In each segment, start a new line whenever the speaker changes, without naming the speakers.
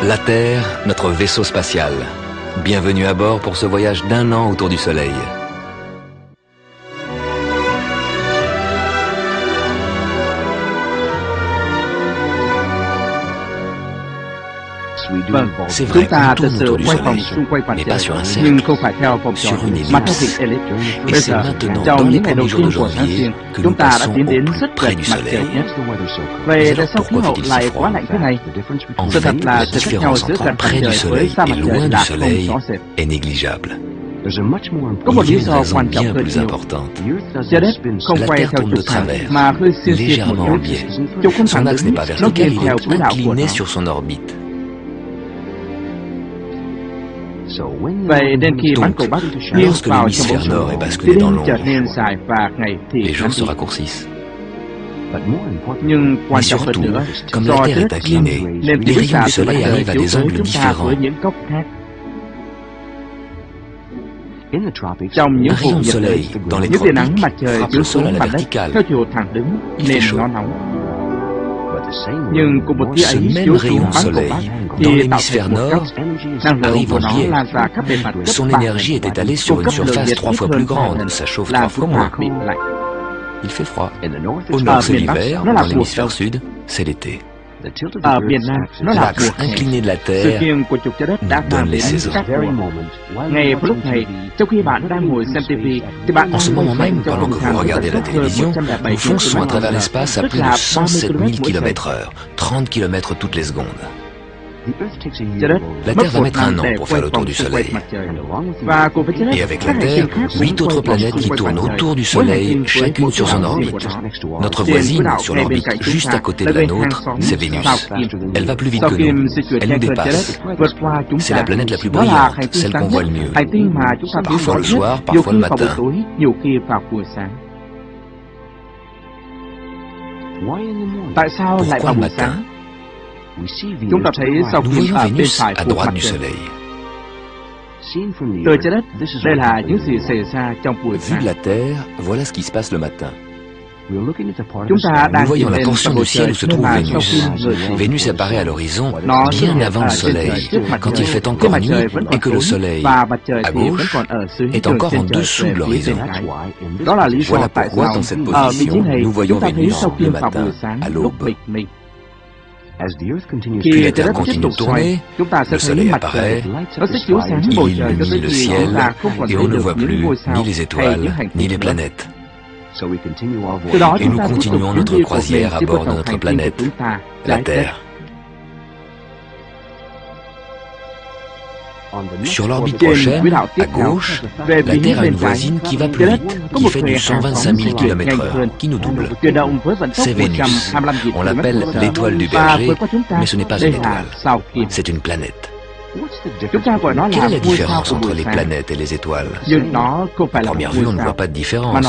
La Terre, notre vaisseau spatial. Bienvenue à bord pour ce voyage d'1 an autour du Soleil. C'est vrai qu'on tourne autour du Soleil, mais pas sur un cercle, sur une ellipse. Et c'est maintenant, dans les premiers jours de janvier, que nous passons au plus près du Soleil. Mais alors pourquoi fait-il si froid? En fait, la différence entre près du Soleil et loin du Soleil est négligeable. Il y a une raison bien plus importante. La Terre tourne de travers, légèrement en biais. Son axe n'est pas vertical, il est incliné sur son orbite. Donc, lorsque l'hémisphère nord est basculé dans l'ombre, les jours se raccourcissent. Mais surtout, comme la Terre est inclinée, les rayons du Soleil arrivent à des angles différents. Un rayon de soleil dans les tropiques frappe le sol à la verticale. Il fait chaud. Ce même rayon de soleil, dans l'hémisphère nord, arrive en biais. Son énergie est étalée sur une surface 3 fois plus grande, ça chauffe 3 fois moins. Il fait froid. Au nord, c'est l'hiver, dans l'hémisphère sud, c'est l'été. L'axe incliné de la Terre nous donne les saisons. En ce moment même, pendant que vous regardez la télévision, nous fonçons à travers l'espace à plus de 107 000 km/h, 30 km toutes les secondes. La Terre va mettre 1 an pour faire le tour du Soleil. Et avec la Terre, 8 autres planètes qui tournent autour du Soleil, chacune sur son orbite. Notre voisine, sur l'orbite juste à côté de la nôtre, c'est Vénus. Elle va plus vite que nous. Elle nous dépasse. C'est la planète la plus brillante, celle qu'on voit le mieux. Parfois le soir, parfois le matin. Pourquoi le matin? Nous voyons Vénus à droite du Soleil. Vu de la Terre, voilà ce qui se passe le matin. Nous voyons la portion du ciel où se trouve Vénus. Vénus apparaît à l'horizon bien avant le Soleil, quand il fait encore nuit et que le Soleil, à gauche, est encore en dessous de l'horizon. Voilà pourquoi, dans cette position, nous voyons Vénus le matin, à l'aube. Puis la Terre continue de tourner, le Soleil apparaît, il illumine le ciel, et on ne voit plus ni les étoiles, ni les planètes. Et nous continuons notre croisière à bord de notre planète, la Terre. Sur l'orbite prochaine, à gauche, la Terre a une voisine qui va plus vite, qui fait du 125 000 km/h, qui nous double. C'est Vénus. On l'appelle l'étoile du berger, mais ce n'est pas une étoile, c'est une planète. Quelle est la différence entre les planètes et les étoiles? À première vue, on ne voit pas de différence.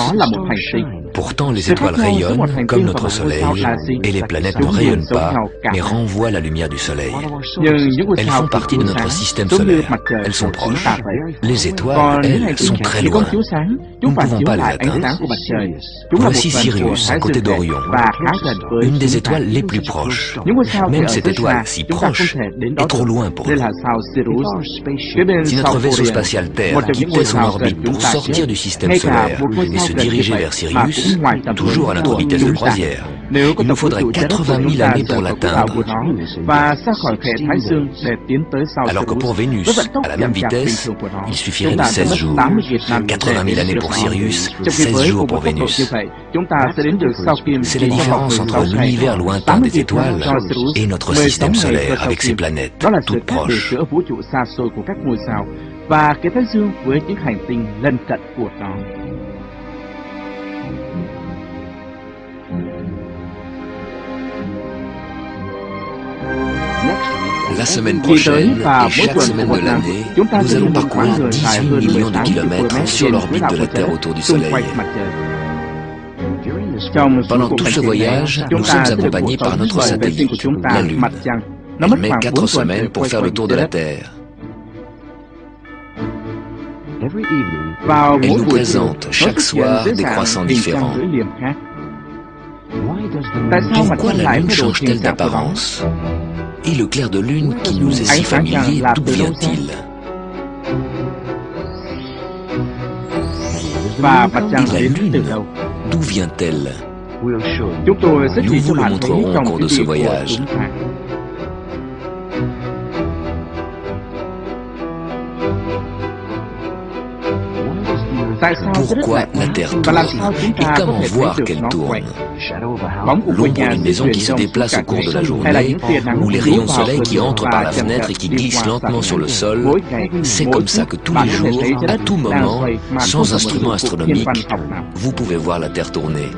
Pourtant, les étoiles rayonnent, comme notre Soleil, et les planètes ne rayonnent pas, mais renvoient la lumière du Soleil. Elles font partie de notre système solaire. Elles sont proches. Les étoiles, elles, sont très loin. Nous ne pouvons pas les atteindre. Voici Sirius, à côté d'Orion, une des étoiles les plus proches. Même cette étoile, si proche, est trop loin pour nous. Si notre vaisseau spatial Terre quittait son orbite pour sortir du système solaire et se diriger vers Sirius, toujours à notre vitesse de croisière, il nous faudrait 80 000 années pour l'atteindre. Alors que pour Vénus, à la même vitesse, il suffirait de 16 jours. 80 000 années pour Sirius, 16 jours pour Vénus. C'est la différence entre l'univers lointain des étoiles et notre système solaire avec ses planètes, toutes proches.
Và cái Thái Dương với những hành tinh lân cận của nó.
La semaine prochaine et chaque semaine de l'année, nous allons parcourir 18 millions de kilomètres sur l'orbite de la Terre autour du Soleil. Pendant tout ce voyage, nous sommes accompagnés par notre satellite, la Lune. Elle met 4 semaines pour faire le tour de la Terre. Elle nous présente chaque soir des croissants différents. Pourquoi la Lune change-t-elle d'apparence? Et le clair de lune qui nous est si familier, d'où vient-il? Et la lune, d'où vient-elle? Nous vous le montrerons au cours de ce voyage. Pourquoi la Terre tourne et comment voir qu'elle tourne? L'ombre d'une maison qui se déplace au cours de la journée, ou les rayons de soleil qui entrent par la fenêtre et qui glissent lentement sur le sol, c'est comme ça que tous les jours, à tout moment, sans instrument astronomique, vous pouvez voir la Terre tourner.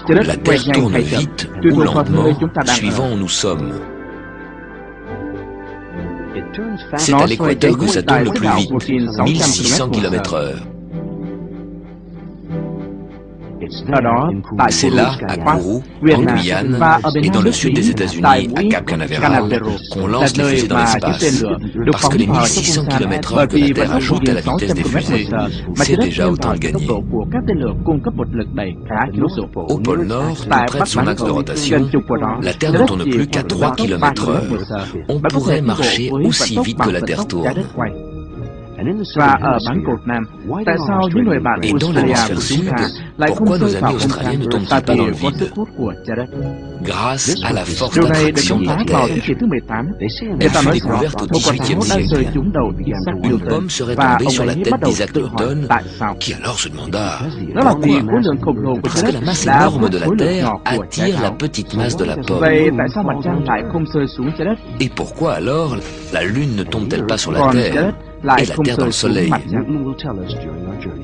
La Terre tourne vite ou lentement, suivant où nous sommes. C'est à l'équateur que ça tourne le plus vite, 1600 km/h. C'est là, à Kourou, en Guyane, et dans le sud des États-Unis, à Cap Canaveral, qu'on lance les fusées dans l'espace. Parce que les 1600 km/h que la Terre ajoute à la vitesse des fusées, c'est déjà autant de gagné. Au pôle Nord, tout près de son axe de rotation, la Terre ne tourne plus qu'à 3 km/h. On pourrait marcher aussi vite que la Terre tourne. Et dans l'hémisphère sud, pourquoi nos amis australiens ne tombent-ils pas dans le vide? Grâce à la force d'attraction de la Terre. Elle fut découverte au XVIIIe siècle. Une pomme serait tombée sur la tête d'Isaac Newton, qui alors se demanda pourquoi? Parce que la masse énorme de la Terre attire la petite masse de la pomme. Et pourquoi alors la Lune ne tombe-t-elle pas sur la Terre et la Terre dans le Soleil?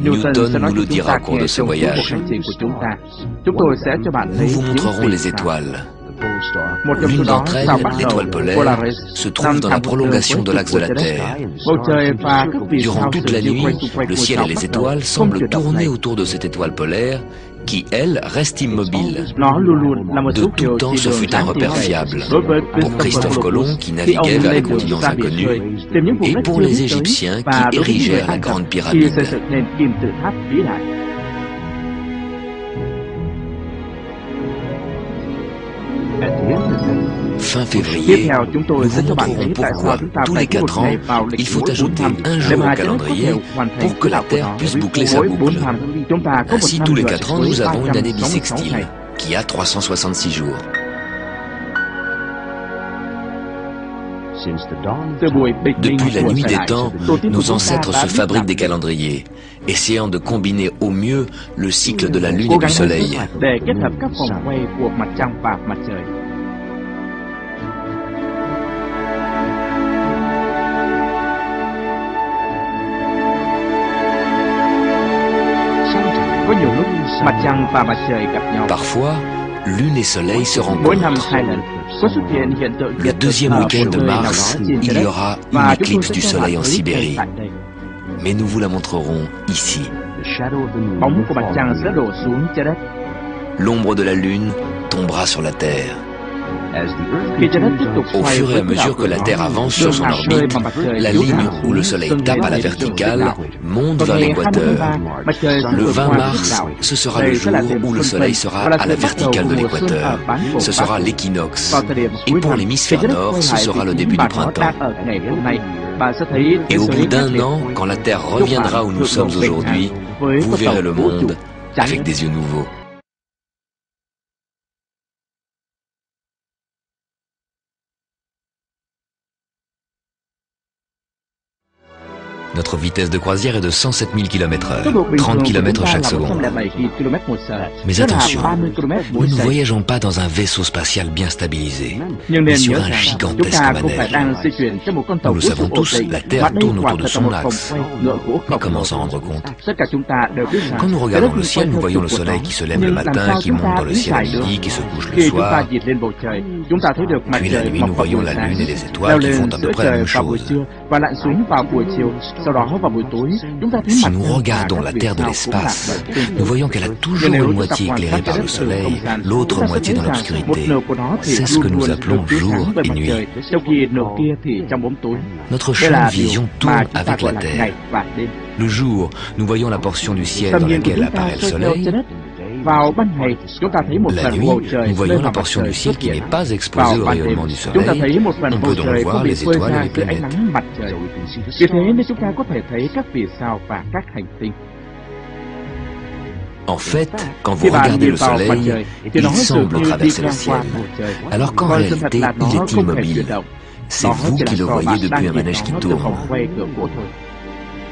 Newton nous le dira au cours de ce voyage. Nous vous montrerons les étoiles. L'une d'entre elles, l'étoile polaire, se trouve dans la prolongation de l'axe de la Terre. Durant toute la nuit, le ciel et les étoiles semblent tourner autour de cette étoile polaire qui, elle, reste immobile. De tout temps, ce fut un repère fiable pour Christophe Colomb qui naviguait vers les continents inconnus et pour les Égyptiens qui érigèrent la grande pyramide. Fin février, nous vous montrerons pourquoi, tous les 4 ans, il faut ajouter un jour au calendrier pour que la Terre puisse boucler sa boucle. Ainsi, tous les 4 ans, nous avons une année bissextile, qui a 366 jours. Depuis la nuit des temps, nos ancêtres se fabriquent des calendriers, essayant de combiner au mieux le cycle de la Lune et du Soleil. Parfois, Lune et Soleil se rencontrent. Le deuxième week-end de mars, il y aura une éclipse du Soleil en Sibérie. Mais nous vous la montrerons ici. L'ombre de la Lune tombera sur la Terre. Au fur et à mesure que la Terre avance sur son orbite, la ligne où le Soleil tape à la verticale monte vers l'équateur. Le 20 mars, ce sera le jour où le Soleil sera à la verticale de l'équateur. Ce sera l'équinoxe. Et pour l'hémisphère nord, ce sera le début du printemps. Et au bout d'1 an, quand la Terre reviendra où nous sommes aujourd'hui, vous verrez le monde avec des yeux nouveaux. Notre vitesse de croisière est de 107 000 km/h, 30 km chaque seconde. Mais attention, nous ne voyageons pas dans un vaisseau spatial bien stabilisé, mais sur un gigantesque manège. Nous le savons tous, la Terre tourne autour de son axe. Mais comment s'en rendre compte? Quand nous regardons le ciel, nous voyons le soleil qui se lève le matin, qui monte dans le ciel à midi, qui se couche le soir. Puis la nuit, nous voyons la Lune et les étoiles qui font à peu près la même chose. Si nous regardons la Terre de l'espace, nous voyons qu'elle a toujours une moitié éclairée par le Soleil, l'autre moitié dans l'obscurité. C'est ce que nous appelons jour et nuit. Notre champ de vision tourne avec la Terre. Le jour, nous voyons la portion du ciel dans laquelle apparaît le Soleil. La nuit, nous voyons la portion du ciel qui n'est pas exposée au rayonnement du Soleil. On peut donc voir les étoiles et les planètes. En fait, quand vous regardez le Soleil, il semble traverser le ciel, alors qu'en réalité, il est immobile. C'est vous qui le voyez depuis un manège qui tourne.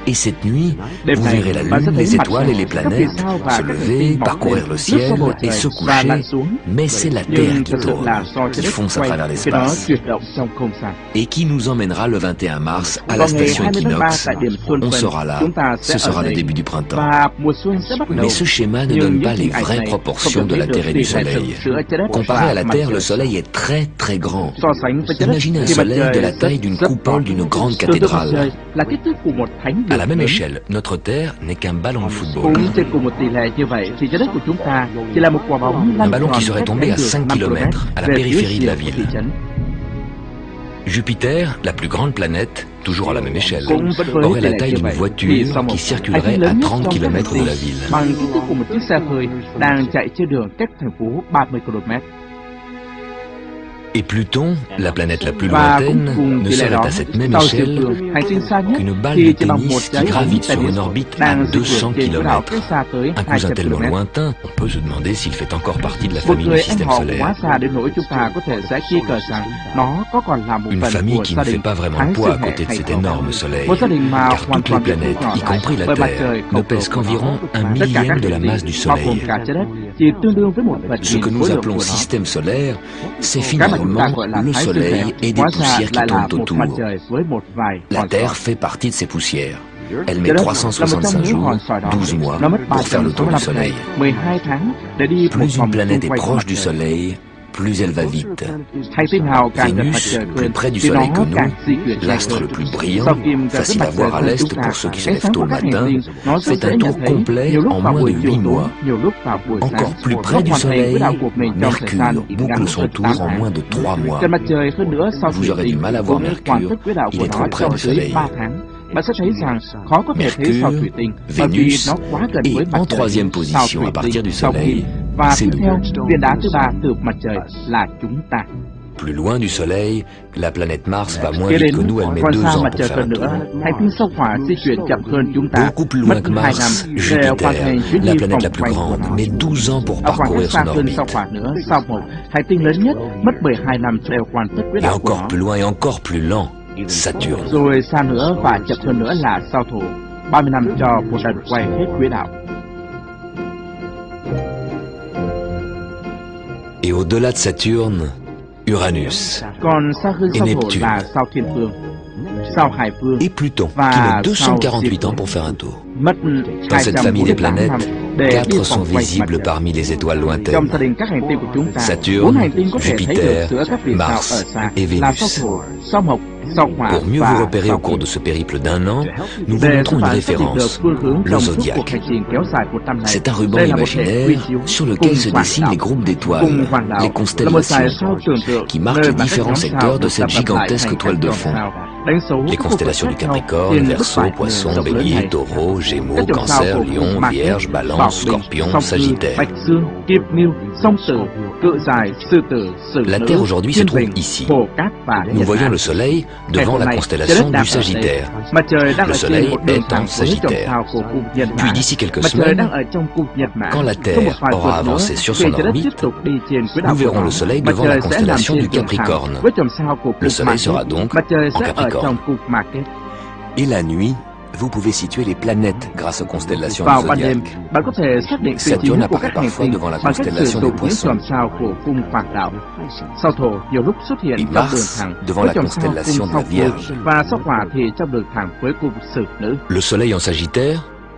Et cette nuit, vous verrez la Lune, les étoiles et les planètes se lever, parcourir le ciel et se coucher, mais c'est la Terre qui tourne, qui fonce à travers l'espace, et qui nous emmènera le 21 mars à la station équinoxe. On sera là, ce sera le début du printemps. Mais ce schéma ne donne pas les vraies proportions de la Terre et du Soleil. Comparé à la Terre, le Soleil est très très grand. Imaginez un Soleil de la taille d'une coupole d'une grande cathédrale. À la même échelle, notre Terre n'est qu'un ballon de football. Un ballon qui serait tombé à 5 km à la périphérie de la ville. Jupiter, la plus grande planète, toujours à la même échelle, aurait la taille d'une voiture qui circulerait à 30 km de la ville. Et Pluton, la planète la plus lointaine, ne serait à cette même échelle qu'une balle de tennis qui gravite sur une orbite à 200 km. Un cousin tellement lointain, on peut se demander s'il fait encore partie de la famille du système solaire. Une famille qui ne fait pas vraiment de poids à côté de cet énorme Soleil, car toutes les planètes, y compris la Terre, ne pèsent qu'environ 1/1000 de la masse du Soleil. Ce que nous appelons système solaire, c'est finalement le Soleil et des poussières qui tournent autour. La Terre fait partie de ces poussières. Elle met 365 jours, 12 mois, pour faire le tour du Soleil. Plus une planète est proche du Soleil, plus elle va vite. Vénus, plus près du Soleil que nous, l'astre le plus brillant, facile à voir à l'est pour ceux qui se lèvent tôt le matin, fait un tour complet en moins de 8 mois. Encore plus près du Soleil, Mercure boucle son tour en moins de 3 mois. Vous aurez du mal à voir Mercure, il est trop près du Soleil. Mercure, Vénus, et en troisième position à partir du Soleil, c'est nous. Plus loin du Soleil, la planète Mars va moins vite que nous, elle met 2 ans pour faire un tour. Beaucoup plus loin que Mars, Jupiter, la planète la plus grande, met 12 ans pour parcourir son orbite. Et encore plus loin et encore plus lent, Saturne. Et au-delà de Saturne, Uranus et Neptune et Pluton, qui met 248 ans pour faire un tour. Dans cette famille des planètes, 4 sont visibles parmi les étoiles lointaines. Saturne, Jupiter, Mars et Vénus. Pour mieux vous repérer au cours de ce périple d'1 an, nous vous montrons une référence, le zodiaque. C'est un ruban imaginaire sur lequel se dessinent les groupes d'étoiles, les constellations, qui marquent les différents secteurs de cette gigantesque toile de fond. Les constellations du Capricorne, Verseau, Poisson, Bélier, Taureau, Gémeaux, Cancer, Lion, Vierge, Balance, Scorpion, Sagittaire. La Terre aujourd'hui se trouve ici. Nous voyons le Soleil devant la constellation du Sagittaire. Le Soleil est en Sagittaire. Puis d'ici quelques semaines, quand la Terre aura avancé sur son orbite, nous verrons le Soleil devant la constellation du Capricorne. Le Soleil sera donc en Capricorne. Et la nuit, vous pouvez situer les planètes grâce aux constellations du zodiaque. Saturne apparaît parfois devant la constellation des Poissons. Et Mars devant la constellation de la Vierge. Le Soleil en Sagittaire,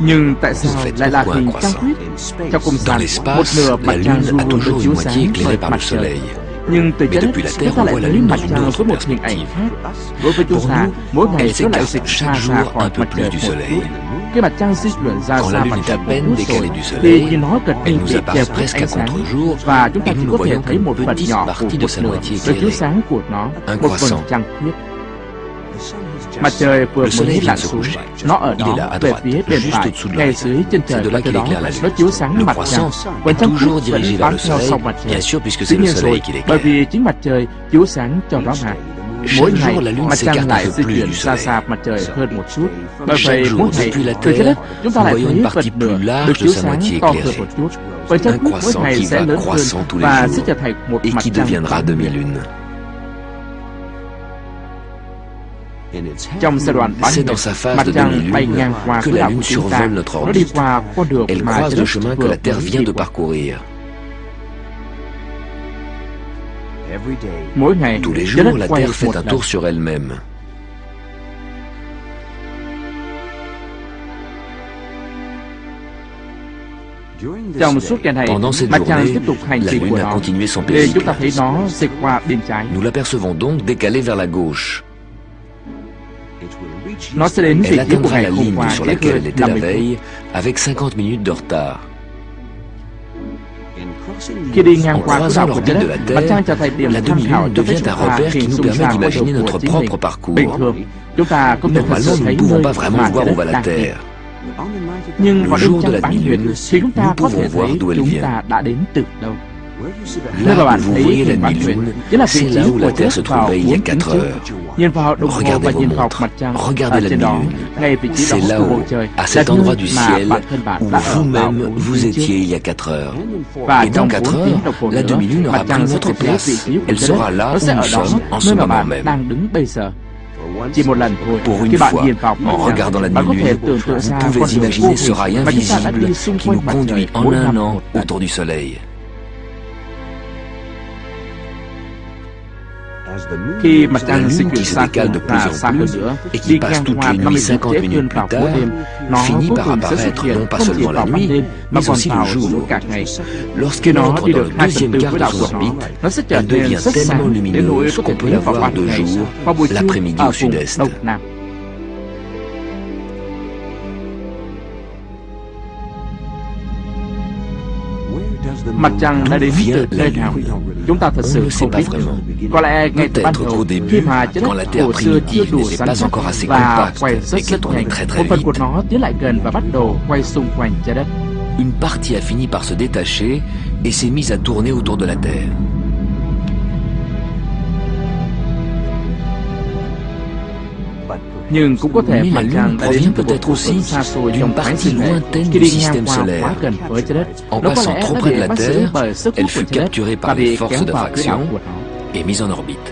Nhưng tại sao lại là hình trăng khuyết? Trong không gian, một nửa mặt trăng luôn luôn được chiếu sáng bởi mặt trời. Nhưng từ trái đất, chúng ta lại thấy mặt trăng với một hình ảnh khác. Đối với chúng ta, mỗi ngày nó lại dịch xa ra khỏi mặt trời một chút. Khi mặt trăng di chuyển ra xa mặt trời một chút rồi, thì nhìn nó gần như bị che khuất ánh sáng, và chúng ta chỉ có thể thấy một phần nhỏ của một nửa được chiếu sáng của nó, một phần trăng khuyết. Mặt trời vừa
Le soleil
mới
vient
lặn
se
xuống,
coucher.
nó ở
Il est là,
đó
à
về
droite,
phía bên
juste
phải,
au-dessous de
ngay
l'horizon.
dưới chân trời.
C'est de là
Và từ
qu'il
đó
éclaire la lune.
nó chiếu sáng
Le
mặt
croissant
trăng.
est
Còn trăng khuyết
toujours
vẫn
dirigé vers
bám
le
theo sau
soleil,
mặt trời.
bien sûr, puisque
Dĩ
c'est le
nhiên
soleil
rồi,
qui
bởi
l'éclaire.
vì chính mặt trời chiếu sáng cho nó mà. Mỗi
Chaque
ngày,
jour, la lune
mặt trăng
s'écarte un
lại
peu
di
plus
chuyển
du
xa
soleil.
xa mặt trời hơn một chút. Bởi
Chaque
vậy,
jour,
mỗi ngày,
depuis la
từ trái
Terre,
đất, chúng ta
nous
lại
voyons
thấy
une
vật
partie
nửa
plus large
được
de
chiếu
sa
sáng
moitié
to hơn
éclairée.
một chút. Bởi trăng
Un
khuyết mỗi
croissant
ngày
qui
sẽ
va
lớn hơn
croissant tous les
và
jours
sẽ trở thành một
et
mặt
qui
trăng
deviendra
toàn nguyệt.
demi-lune.
Trong giai đoạn bán
C'est
nguyệt,
dans sa phase
mặt
de
trăng bay
demi-lune
ngang qua
que
quỹ
la
đạo
Lune
của chúng ta.
survole notre
Nó đi
orbite.
qua con đường
Elle
mà
croise
trái
le
đất
chemin que
vừa
la Terre
mới
vient
đi
de
qua.
parcourir.
Mỗi ngày,
Tous les
trái đất
jours, la
quay
Terre fait
một
un
lần.
tour sur elle-même.
Trong suốt ngày này,
Pendant cette
mặt trăng
journée,
tiếp tục hành
la
trình của
Lune a
nó.
continué son
Nên chúng
périple.
ta thấy nó dịch qua bên trái.
Nous l'apercevons donc décalée vers la gauche.
Nó sẽ đến vị
Elle
trí của
atteindra
ngày
la
hôm
ligne
qua
sur
trễ
laquelle
hơn
elle était la
50 phút.
veille, avec 50 minutes de retard.
Khi đi ngang
En
qua quỹ
croisant
đạo của trái
l'orbite
đất,
de la
mặt trăng
Terre,
trở thành điểm
la
tham khảo
demi-lune
cho phép
devient
chúng
un
ta
repère qui
hình
nous
dung
permet
ra con
d'imaginer
đường của
notre
chính mình.
propre parcours.
Bình thường, chúng ta không thể thực
Normalement,
sự
nous
thấy
ne pouvons
nơi
pas vraiment
mà
voir
trái
où va
đất
la
đang đi.
Terre.
Nhưng
Le
vào đêm
jour de
trăng
la
bán nguyệt
demi-lune,
thì chúng ta
nous
có thể
pouvons voir
thấy
d'où elle
chúng
vient.
ta đã đến từ đâu. Nơi mà
Là
bạn
où vous
thấy
voyez la
hình bán nguyệt
demi-lune,
chính là vị
c'est
trí
là où
của
la
trái
Terre se
đất vào
trouvait il y a
4 tiếng
4
trước.
heures.
Nhìn vào đồng hồ
Regardez
và
vos
nhìn vào
montres.
mặt trăng
Regardez
ở
la
trên đó,
demi-lune.
ngay vị trí đó
C'est là
của
où,
bầu trời,
à cet
là
endroit
nơi
du
mà
ciel,
bản thân bạn
où
đã ở vào
vous-même
4
vous
tiếng trước.
étiez il y a 4 heures.
Và
Et dans
trong
4
4
heures,
tiếng đồng hồ
la
nữa,
demi-lune aura
mặt trăng
pris
sẽ
notre
thay thế vị
place.
trí của
Elle
trái
sera
đất.
là
Nó sẽ
où
ở
nous
đó,
sommes en
nơi
ce
mà
moment
bạn
même.
đang đứng bây giờ. Chỉ một lần thôi,
Pour une
khi bạn
fois,
nhìn vào mặt
en
trăng,
regardant la
bạn có thể
demi-lune,
tưởng tượng
vous
ra
pouvez
con đường vô
imaginer ce rail
hình mà chúng ta đã
invisible
đi xung
qui
quanh
nous
mặt trời
conduit en
mỗi
un
năm
an
một lần.
autour du soleil.
Khi mặt
La
trăng di
lune
chuyển
qui se
xa
décale
hơn
de
và
plus
xa
en
hơn
plus
nữa,
et
đi
qui passe
ngang
toutes
qua
les
50
nuits
phút
50
trễ hơn
minutes
vào
plus
cuối
tard,
đêm, nó
finit
cuối
par
cùng sẽ xuất
apparaître
hiện
non pas
không chỉ
seulement la
vào ban
nuit,
đêm mà
mais
còn
aussi le
vào
jour.
suốt cả ngày. Khi
Lorsqu'elle
nó
entre
đi
dans
được
le
2/4
deuxième quart
quỹ
de
đạo
son
của nó,
orbite,
nó sẽ trở
elle
nên
devient
rất
tellement
sáng đến nỗi
lumineuse
có thể
qu'on peut
thấy
la
vào
voir
ban
de
ngày,
jour,
vào buổi trưa
l'après-midi
ở
au
vùng
sud-est.
Đông Nam. Mặt trăng đã đến từ nơi nào? Chúng ta thật sự không biết được. Có lẽ ngay từ ban đầu, khi mà trái đất cổ xưa chưa đủ rắn chắc và quay rất nhanh, một phần của nó tiến lại gần và bắt đầu quay xung quanh trái đất.
Une partie a fini par se détacher et s'est mise à tourner autour de la Terre.
Nhưng cũng có thể
Mais
mặt
la
trăng
Lune
đã đến
provient
từ một
peut-être
khu
aussi
vực xa xôi
d'une
trong thoáng
partie
sinh hệ.
lointaine
Khi
du
đi ngang
système
qua
solaire.
quá gần với trái đất,
En
nó có
passant
lẽ
trop
đã
près
bị
de la
bắt giữ
Terre,
bởi sức
elle
hút của
fut
trái đất
capturée
và
par
bị
les forces
kéo
de
vào quỹ đạo
fraction
của nó.
et mise en orbite.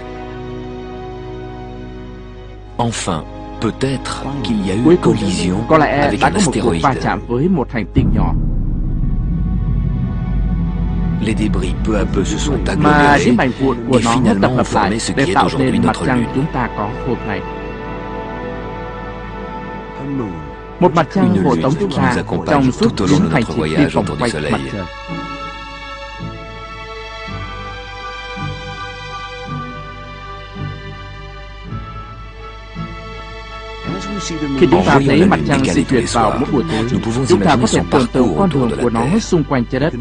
Enfin, peut-être qu'il y a eu
Cuối cùng,
collision
có lẽ
avec
đã
un
có một cuộc va
astéroïde.
chạm với một hành tinh nhỏ.
Les débris peu à peu se sont
Mà
agglomérés
những mảnh vụn của
et
nó tập
finalement ont
hợp lại
formé ce
để
qui est
tạo
aujourd'hui
nên mặt
notre
trăng
Lune.
chúng ta có hôm nay. Một mặt trăng
Une
hộ
lune
tống chúng
qui
ta
nous accompagne
trong suốt
tout au long
chuyến
de
hành
notre
trình đi
voyage
vòng
autour du
quanh
soleil.
mặt trời. Khi chúng ta thấy mặt trăng di chuyển vào mỗi buổi tối, chúng ta có thể tưởng tượng con đường của nó xung quanh trái đất.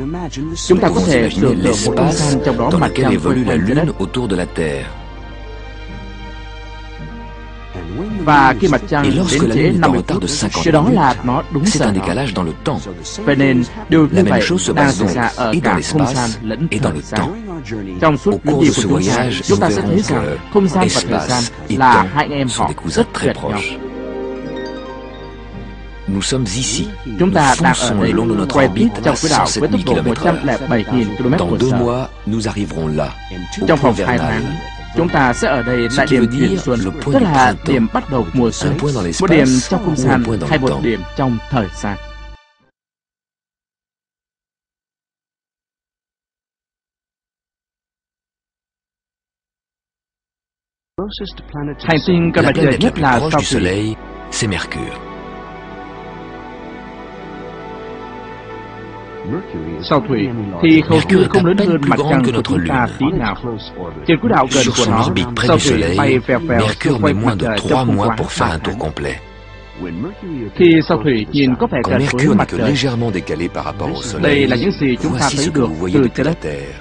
Chúng ta có
Pouvons
thể
imaginer
tưởng tượng một không
l'espace
gian trong đó
dans
mặt
lequel
trăng
évolue
quay
la
quanh trái đất.
Lune autour de la Terre.
Và khi mặt trăng
Et
đến
lorsque la
trễ
Lune est en
50
retard
phút,
de 50
cái đó là
minutes,
nó đúng
c'est
giờ
un
đó.
décalage dans le temps.
Vậy nên điều
La
như
même
vậy
chose se
đang
passe
xảy
donc
ra ở
et dans
cả không gian
l'espace
lẫn
et dans
thời
le
gian.
temps.
Trong suốt
Au
chuyến
cours
đi
de
của
ce
chúng ta,
voyage,
chúng ta
nous
sẽ thấy
verrons
rằng
que
không gian và thời gian
espace et
là
temps
hai anh em
sont
họ
des cousins
rất
très
gần nhau.
proches. Nous sommes ici.
Chúng ta
Nous
đang ở
fonçons
đây
le long de notre
quay tít
orbite
trong
à
quỹ đạo với
107
tốc
000
độ
km/h.
107.000 km
Dans
h
2 mois, nous arriverons là, au
Trong
point
vòng 2
vernal.
tháng, chúng ta sẽ ở đây tại
Ce qui
điểm
veut
chuyển
dire
xuân,
le point
tức
du
là
printemps.
điểm bắt đầu mùa xuân,
Un point dans l'espace
một điểm trong không
ou
gian
un point dans
hay
le
một
temps.
điểm trong thời gian. Hành tinh gần
La
mặt trời
planète la
nhất
plus
là
proche
sao
du
Thủy.
Soleil, c'est Mercure.
Sao Thủy thì hầu
Mercure
như
est
không
à
lớn
peine
hơn
plus
mặt
grande
trăng
que
của
notre
chúng ta
Lune.
tí nào. Trên quỹ đạo gần
Sur
của
son
nó,
orbite près
Sao
du
Thủy
Soleil,
bay vèo vèo
Mercure
xung
met
quanh
moins
mặt
de
trời
3
trong không
mois
quá
pour faire
3
un tour
tháng.
complet.
Khi Sao Thủy nhìn có vẻ
Quand
gần với
Mercure n'est
mặt
que
trời,
légèrement décalé par rapport au
đây
Soleil,
là những gì chúng ta
voici
thấy
ce que
được
vous voyez
từ
depuis
trái
la
đất.
Terre.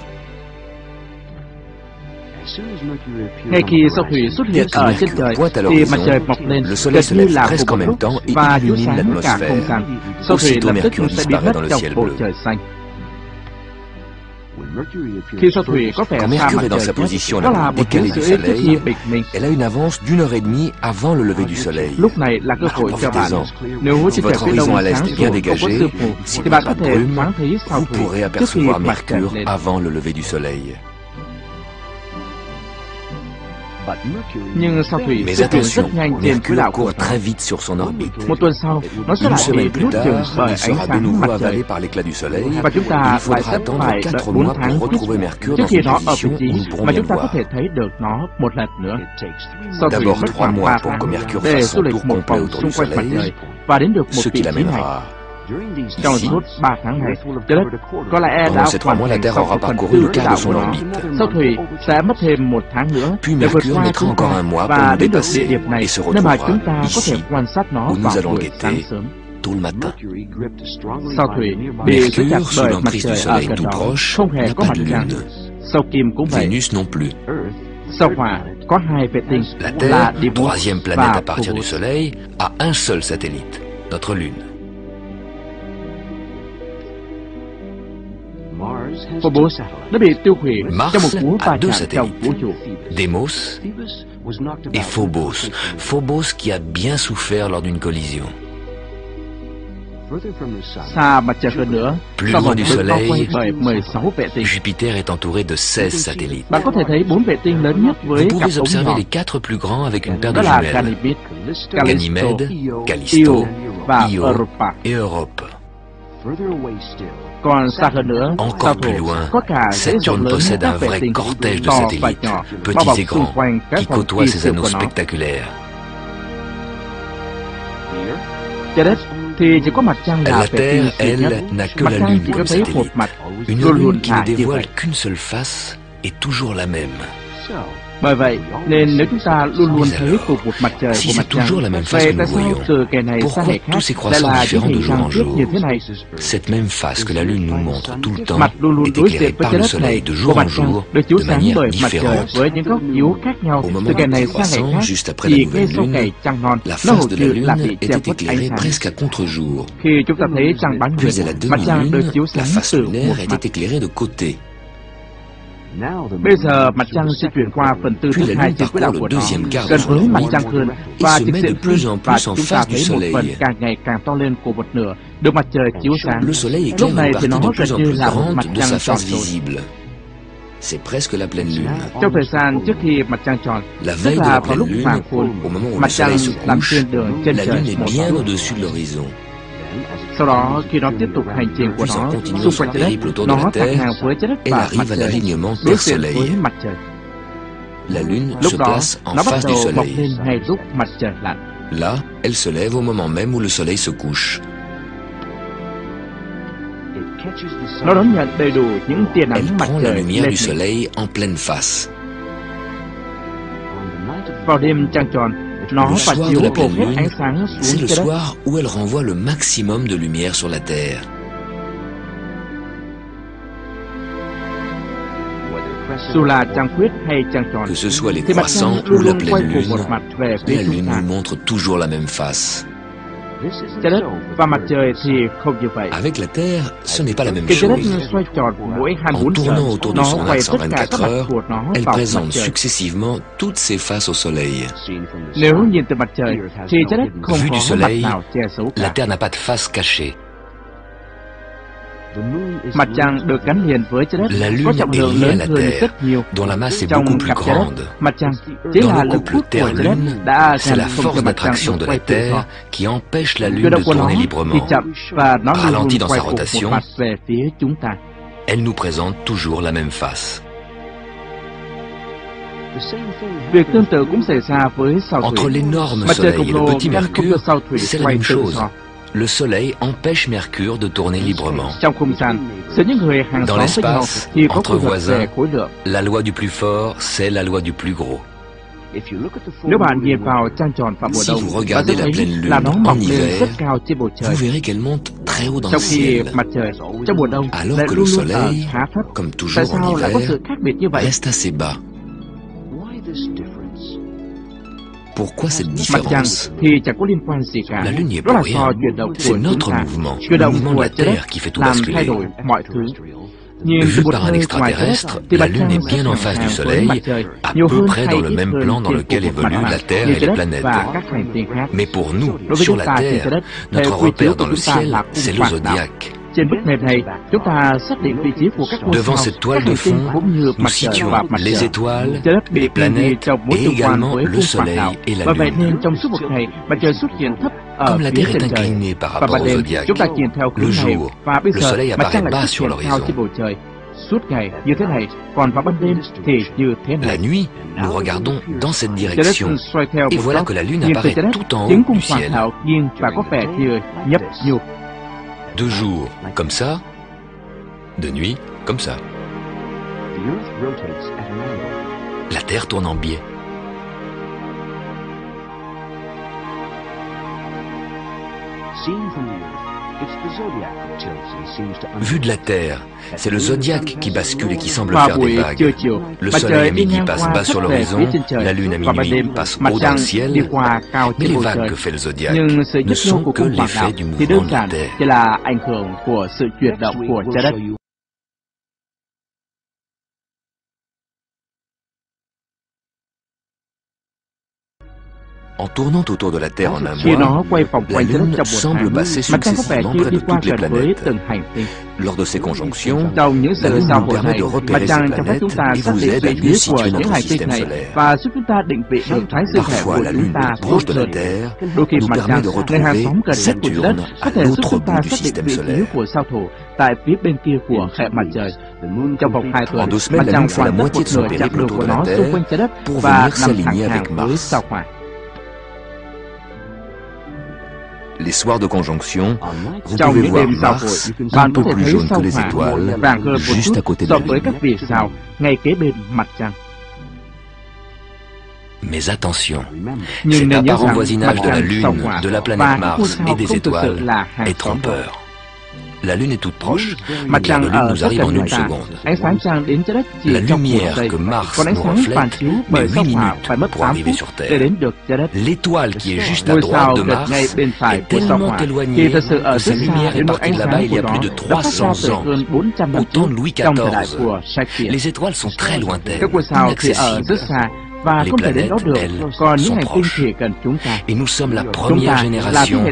Ngay khi sao thủy xuất hiện ở trên trời thì mặt trời mọc lên gần như là cùng một lúc và chiếu sáng cả không gian. Sao thủy lập tức sẽ biến mất trong bầu trời xanh. Khi sao thủy có vẻ xa mặt trời nhất, đó là một tiếng rưỡi trước khi bình minh.
Elle a une avance d'1 heure et demie avant le lever du soleil.
Lúc này là cơ hội cho bạn. Nếu trên trời phía đông sáng sủa không có sương mù, thì bạn có thể thoáng thấy sao thủy trước khi mặt trời lên.
Avant le lever du soleil.
Nhưng sao thủy di chuyển rất nhanh trên quỹ đạo của nó. Một tuần sau, nó sẽ lại bị nuốt chửng bởi ánh sáng mặt trời, và chúng ta lại sẽ phải đợi 4 tháng trước khi nó ở vị trí mà chúng ta có thể thấy được nó một lần nữa. Sao thủy mất khoảng 3 tháng để du lịch một vòng xung quanh mặt trời và đến được một vị trí này. Trong suốt 3 tháng này, trái đất có lẽ đã hoàn thành xong phần tư quỹ đạo của nó. Sao thủy sẽ mất thêm 1 tháng nữa để vượt qua chúng ta và đến được địa điểm này, nơi mà chúng ta có thể quan sát nó vào buổi sáng sớm. Sao thủy bị giữ chặt bởi mặt trời ở gần đó, không hề có mặt trăng. Sao kim cũng vậy. Sao hỏa có 2 vệ tinh là Deimos
troisième planète à partir du soleil, a un seul satellite, notre lune.
Phobos đã bị tiêu hủy trong một cú va chạm trong vũ trụ.
Deimos et Phobos. Phobos qui a bien souffert lors d'une collision.
Xa mặt trời hơn nữa,
plus loin du soleil,
bởi 16 vệ tinh.
Jupiter est entouré de 16 satellites.
Bạn có thể thấy 4 vệ tinh lớn nhất với
Vous
cặp
pouvez
ống
observer
nhỏ.
les 4 plus grands avec une paire
Đó
de
là
jumelles.
Ganymede,
Ganymède, Callisto,
Io và
Io
Europa.
et Europe.
Còn xa hơn nữa, sao
Encore
thổ
plus loin,
có cả dãy rộng
Saturne
lớn
possède
các
un
vệ
vrai
tinh
cortège de
to và
satellites,
nhỏ bao
petits
bọc
et
xung
grands,
quanh các
qui
vòng
côtoient
kỳ
ses
siêu
anneaux
của nó.
spectaculaires.
Trái đất thì chỉ có mặt trăng là
La
vệ tinh
Terre,
duy nhất.
elle, n'a que
Mặt
la
trăng
Lune
chỉ có
comme
thấy một
satellite.
mặt,
Une
luôn luôn
lune qui
là
ne
như
dévoile
vậy.
qu'une seule face est toujours la même.
Bởi vậy nên nếu chúng ta luôn luôn thấy cùng một mặt trời
Si
của
c'est
mặt trăng,
toujours la même face
vậy
que
tại
nous
sao
voyons,
từ ngày này sang
pourquoi
ngày
tous
khác
ces
lại
croissants
là những
différents de
hình
jour
trăng
en
tiếp
jour?
như thế này?
Cette même face que la Lune nous montre tout le temps
Mặt luôn luôn
est
đối
éclairée
diện với
par
trái
le
đất này
soleil de
của
jour
mặt
en
trăng
jour
được chiếu
de
sáng
manière
bởi mặt trời
différente.
với những góc chiếu khác nhau
Au moment
từ ngày
du
này sang ngày
croissant,
khác.
juste après
Chỉ
la
ngay
nouvelle
sau
lune,
ngày trăng non,
la
nó hầu
face de la
như là
Lune
bị che
était
khuất ánh
éclairée
sáng.
presque à contre-jour.
Khi chúng ta thấy trăng bán nguyệt,
Puis à la
mặt trăng được
demi-lune,
chiếu
la
sáng
face
từ một
lunaire
mặt.
était éclairée de côté.
Bây giờ mặt trăng di chuyển qua phần tư
Puis
thứ
la
hai
Lune
trên quỹ đạo
parcourt
của
le
nó,
deuxième quart de
gần
son
với mặt
orbite
trăng hơn
et
và
se
trực
met
diện
de plus en
hơn, và
plus en
chúng ta
face du
thấy một phần
soleil.
càng ngày càng to lên của một nửa được mặt trời chiếu sáng.
Le soleil éclaire
Lúc
une
này thì
partie
nó
de
gần
plus en
như
plus
là một mặt
grande de
trăng
sa
tròn
face
tròn.
visible. C'est presque la pleine lune.
Trong thời gian trước khi mặt trăng tròn,
La
tức
veille de
là
la
vào
pleine
lúc
lune,
hoàng hôn,
au moment où le
mặt trăng
soleil se
nằm
couche,
trên đường chân
la
trời
lune est
một
bien
lúc.
au-dessus de l'horizon.
Sau đó khi nó tiếp tục hành trình của
Puis en
nó
continuant
xung
son
quanh trái đất,
périple autour de
nó
la
thẳng
Terre,
hàng với trái đất
elle
và
arrive
mặt
à
trời,
l'alignement
đối diện
Terre-Soleil.
với mặt trời.
La lune
Lúc
se
đó
place en
nó bắt
face du
đầu mọc
soleil.
lên ngay lúc mặt trời lặn.
Là, elle se lève au moment même où le soleil se couche.
Nó đón nhận đầy đủ những tia
Elle
nắng mặt
prend la
trời
lumière
lên
du
mình.
soleil en pleine face.
Vào đêm trăng tròn, nó
Le
phản
soir
chiếu
de la
hầu
pleine
hết
lune,
ánh sáng
c'est
xuống
le
trái đất.
soir où elle renvoie le maximum de lumière sur la Terre.
Dù là trăng khuyết hay trăng tròn,
Que ce soit les
thì mặt
croissants
trăng
ou
luôn
la
luôn quay
pleine
cùng một
lune,
mặt về phía
la
chúng
lune
ta.
nous montre toujours la même face.
Trái đất và mặt trời thì không như vậy.
Avec la Terre, ce n'est pas la même
Khi trái đất
chose.
xoay tròn mỗi
En
24
tournant
giờ,
autour de
nó
son
quay
axe
tất
en
cả các
24
mặt
heures,
của nó
elle
vào mặt
présente
trời.
successivement toutes ses faces au soleil.
Nếu nhìn từ mặt trời, thì trái đất không
Vue du
có mặt
soleil,
nào che giấu
La
cả.
Terre n'a pas de face cachée.
Mặt trăng được gắn liền với trái đất
La Lune
có trọng
est
lượng
liée à
lớn
la
hơn
Terre,
rất nhiều.
dont la masse est
Trong
beaucoup plus
cặp trái đất,
grande.
mặt trăng chính
Dans
là
le
lực
couple
hút của trái đất
Terre-Lune,
đã
c'est la
làm không
force
cho mặt trăng
d'attraction
được
de
quay
la
tự do.
Terre qui empêche la Lune
Chuyển
de
động của nó
tourner
thì
librement.
chậm và nó luôn luôn
Ralenti dans
quay
sa
cùng một
rotation.
mặt về phía chúng ta.
Elle nous présente toujours la même face.
Việc tương tự cũng xảy ra với sao
Entre
thủy.
l'énorme
Mặt trời
soleil
khổng
et le
lồ
petit
ngăn không cho
Mercure,
sao thủy
c'est la
quay
même
tự
chose.
do.
Le soleil empêche Mercure de tourner librement.
Trong không gian, giữa những người hàng
Dans
xóm với nhau
l'espace,
thì có
entre
quy luật
voisins,
về khối lượng.
La loi du plus fort, c'est la loi du plus gros.
Nếu bạn nhìn vào trăng tròn vào mùa
Si
đông,
vous
bạn
regardez
sẽ
la
thấy
pleine lune
là nó
en
mọc lên
hiver,
rất cao trên bầu trời.
Vous verrez qu'elle monte très haut dans
Trong
le
khi
ciel.
mặt trời trong mùa đông
Alors
lại
que
luôn
le
luôn ở
soleil,
khá thấp.
comme toujours
Tại
en
sao lại có
hiver,
sự khác biệt như vậy?
reste assez bas. Pourquoi cette différence? La Lune n'y est pour rien. C'est notre mouvement, le mouvement de la Terre qui fait tout basculer. Vu par un extraterrestre, la Lune est bien en face du Soleil, à peu près dans le même plan dans lequel évoluent la Terre et les planètes. Mais pour nous, sur la Terre, notre repère dans le ciel, c'est le zodiaque. Devant cette toile de fond, nous situons les étoiles, les planètes et également le Soleil et la Lune. Comme la Terre est inclinée par rapport au zodiaque, le jour, le Soleil apparaît bas sur l'horizon. La nuit, nous regardons dans cette direction, et voilà que la Lune apparaît tout en haut du ciel. De jour, comme ça, de nuit, comme ça. La Terre tourne en biais. Vu de la Terre, c'est le zodiaque qui bascule et qui semble faire des vagues. Le Soleil à midi passe bas sur l'horizon, la Lune à minuit passe haut dans le ciel, mais les vagues que fait le zodiaque ne sont que l'effet du mouvement de la Terre. En tournant autour de la Terre en un mois, la Lune semble passer successivement près de toutes les planètes. Lors de ces conjonctions, la Lune nous permet de repérer ces planètes et vous aide à mieux situer notre système solaire. Parfois, la Lune proche de la Terre nous permet de retrouver Saturne à l'autre bout du système solaire. En 2 semaines, la Lune fait la moitié de son périple autour de la Terre pour venir s'aligner avec Mars. Les soirs de conjonction, vous pouvez voir Mars un peu plus jaune que les étoiles, juste à côté de la Lune. Mais attention, cet apparent voisinage de la Lune, de la planète Mars et des étoiles est trompeur. La Lune est toute proche, le clair de Lune nous arrive en 1 seconde. La lumière que Mars nous reflète met 8 minutes pour arriver sur Terre. L'étoile qui est juste à droite de Mars est tellement éloignée que sa lumière est partie de là-bas il y a plus de 300 ans, au temps de Louis XIV. Les étoiles sont très lointaines, inaccessibles. Les planètes, elles, sont proches. Et nous sommes la première génération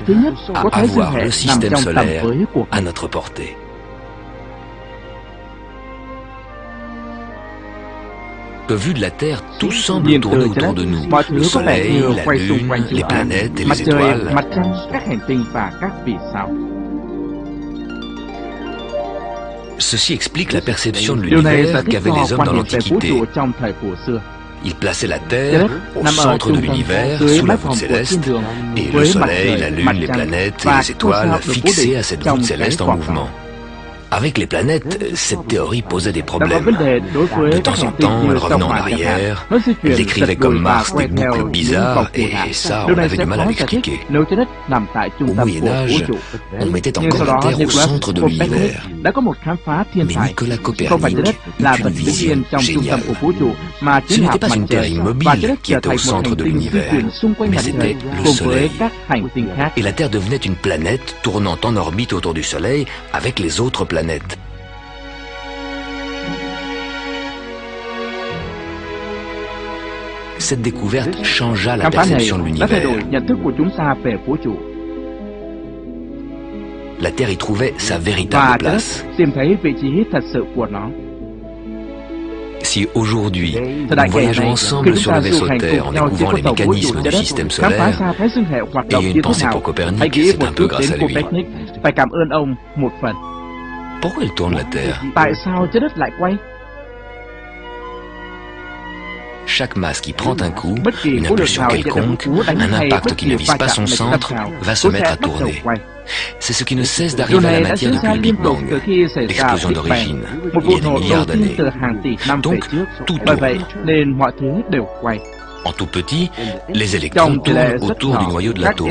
à avoir le système solaire à notre portée. Que vu de la Terre, tout semble tourner autour de nous. Le Soleil, la Lune, les planètes et les étoiles. Ceci explique la perception de l'univers qu'avaient les hommes dans l'Antiquité. Ils plaçaient la Terre au centre de l'univers, sous la voûte céleste, et le Soleil, la Lune, les planètes et les étoiles fixés à cette voûte céleste en mouvement. Avec les planètes, cette théorie posait des problèmes. De temps en temps, elle revenait en arrière, elle décrivait comme Mars des boucles bizarres, et ça, on avait du mal à l'expliquer. Au Moyen-Âge, on mettait encore la Terre au centre de l'univers. Mais Nicolas Copernic eut une vision géniale. Ce n'était pas une Terre immobile qui était au centre de l'univers, mais c'était le Soleil. Et la Terre devenait une planète tournant en orbite autour du Soleil avec les autres planètes. Cette découverte changea la perception de l'univers. La Terre y trouvait sa véritable place. Si aujourd'hui, nous voyageons ensemble sur le vaisseau Terre en découvrant les mécanismes du système solaire, ayez une pensée pour Copernic, c'est un peu grâce à lui. Pourquoi elle tourne la Terre? Chaque masse qui prend un coup, une impulsion quelconque, un impact qui ne vise pas son centre, va se mettre à tourner. C'est ce qui ne cesse d'arriver à la matière depuis le Big Bang, l'explosion d'origine, il y a des milliards d'années. Donc, tout tourne. En tout petit, les électrons tournent autour du noyau de l'atome.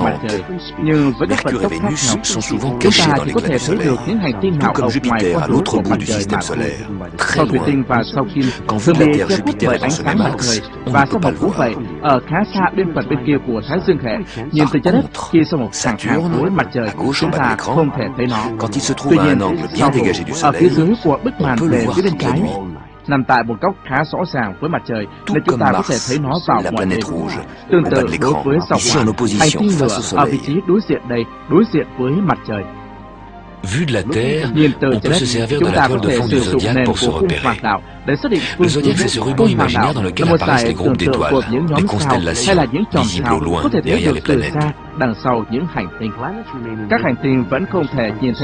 trempent. Mercure et Vénus sont souvent cachés dans l'éclat du Soleil, tout comme Jupiter à l'autre bout du système solaire, très loin. Quand vous de la Terre, Jupiter est dans ce même axe, on ne peut pas le voir. Contre, Saturne, à gauche en bas de l'écran, quand il se trouve à un angle bien dégagé du Soleil, on peut le voir toute la nuit.
Nằm tại một góc khá rõ ràng với mặt trời nên chúng ta có thể thấy nó vào mọi ngày. Tương tự đối với sao Hỏa hay Tinh Lửa ở vị trí đối diện đây, đối diện với mặt trời.
Vu de la Terre, on peut se servir de la toile de fond du zodiaque pour se repérer. Le zodiaque, c'est ce ruban imaginaire dans lequel apparaissent les groupes d'étoiles, les constellations, visibles au loin, derrière les planètes.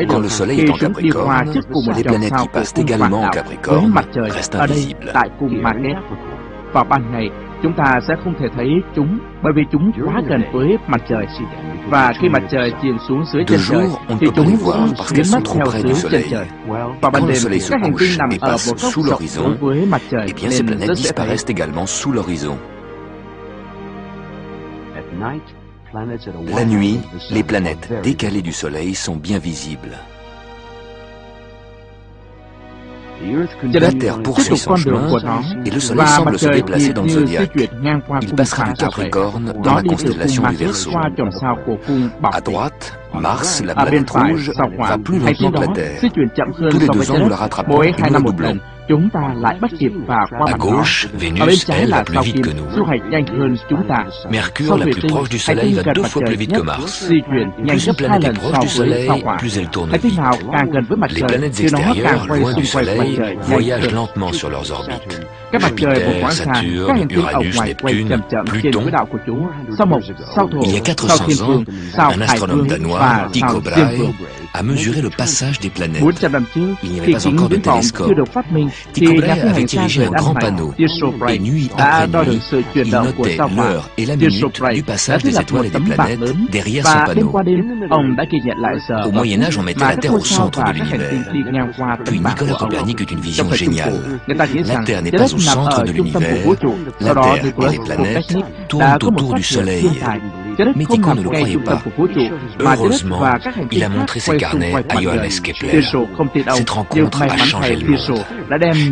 Quand le Soleil est en Capricorne, les planètes qui passent également en Capricorne restent invisibles.
Vào ban ngày, chúng ta sẽ không thể thấy chúng bởi vì chúng quá gần với mặt trời. Và khi mặt trời chìm xuống dưới chân trời, thì chúng cũng biến mất theo dưới chân trời. Vào ban đêm, các hành tinh nằm ở một góc rộng đối với mặt trời nên rất dễ thấy.
La nuit, les planètes décalées du Soleil sont bien visibles. La Terre poursuit son chemin et le Soleil semble se déplacer dans le zodiaque. Il passera du Capricorne dans la constellation du Verseau. À droite, Mars, la planète rouge, va plus lentement que la Terre. Tous les 2 ans, nous la rattrapons et nous la doublons.
À gauche, Vénus, elle, va plus vite que nous. Mercure, la plus proche du Soleil, va 2 fois plus vite que Mars. Plus une planète est proche du Soleil, plus elle tourne vite. Les planètes extérieures, loin du Soleil, voyagent lentement sur leurs orbites. Jupiter, Saturne, Uranus, Neptune, Pluton. Il y a 400 ans, un astronome danois, Tycho Brahe, a mesuré le passage des planètes. Il n'y avait pas encore de télescope. Tycho Brahe avait dirigé un grand panneau, et nuit après nuit, il notait l'heure et la minute du passage des étoiles et des planètes derrière son panneau. Au Moyen-Âge, on mettait la Terre au centre de l'univers. Puis Nicolas Copernic eut une vision géniale. La Terre n'est pas au centre de l'univers, la Terre et les planètes tournent autour du Soleil. Mais Tycho ne le croyait pas. Heureusement, il a montré ses carnets à Johannes Kepler. Cette rencontre a changé le monde.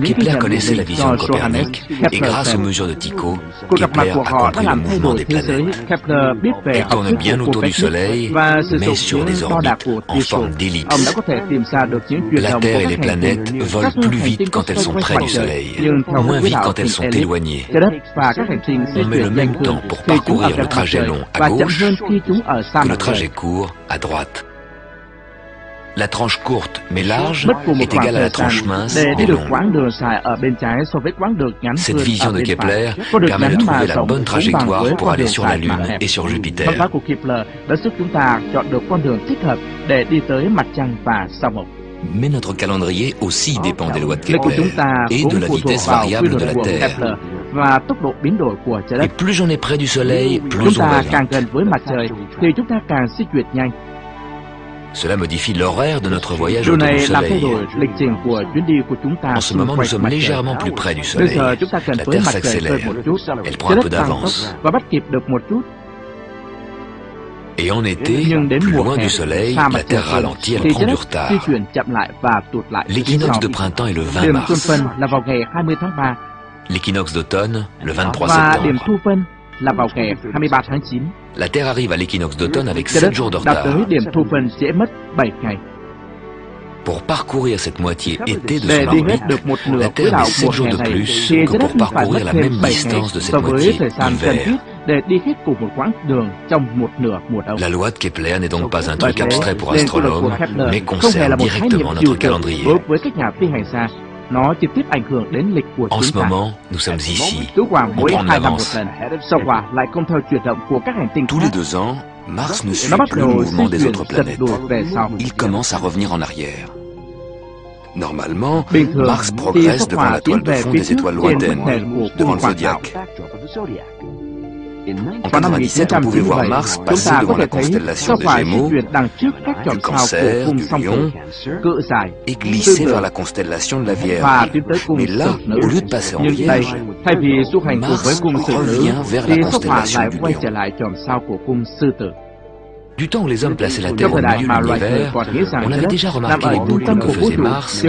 Kepler connaissait la vision de Copernic, et grâce aux mesures de Tycho, Kepler a compris le mouvement des planètes. Elles tournent bien autour du Soleil, mais sur des orbites en forme d'ellipse. La Terre et les planètes volent plus vite quand elles sont près du Soleil, moins vite quand elles sont éloignées. On met le même temps pour parcourir le trajet long à gauche que le trajet court à droite. La tranche courte mais large est égale à la tranche mince mais longue. Cette vision de Kepler permet de trouver la bonne trajectoire pour aller sur la Lune et sur Jupiter. Mais notre calendrier aussi dépend des lois de Kepler et de la vitesse variable de la Terre. Et plus on est près du Soleil, plus on va vite. Cela modifie l'horaire de notre voyage autour du Soleil. En ce moment, nous sommes légèrement plus près du Soleil. La Terre s'accélère. Elle prend un peu d'avance. Et en été, plus loin du Soleil, la Terre ralentit, elle prend du retard. L'équinoxe de printemps est le 20 mars. L'équinoxe d'automne, le 23 septembre. La Terre arrive à l'équinoxe d'automne avec 7 jours de retard. Pour parcourir cette moitié été de son orbite, la Terre met 7 jours de plus que pour parcourir la même distance de cette moitié hiver. La loi de Kepler n'est donc pas un truc abstrait pour astronomes, mais concerne directement notre calendrier. En ce moment, nous sommes ici. On prend de l'avance.
Tous les 2 ans, Mars ne suit plus le mouvement des autres planètes. Il commence à revenir en arrière. Normalement, Mars progresse devant la toile de fond des étoiles lointaines, devant le zodiaque. En 97, on pouvait voir Mars passer devant la constellation des Gémeaux, du Cancer, du Lion, et glisser vers la constellation de la Vierge. Mais là, au lieu de passer en Vierge, Mars revient vers la constellation du Lion.
Du temps où les hommes plaçaient la Terre au milieu de l'univers, on avait déjà remarqué les boucles que faisait Mars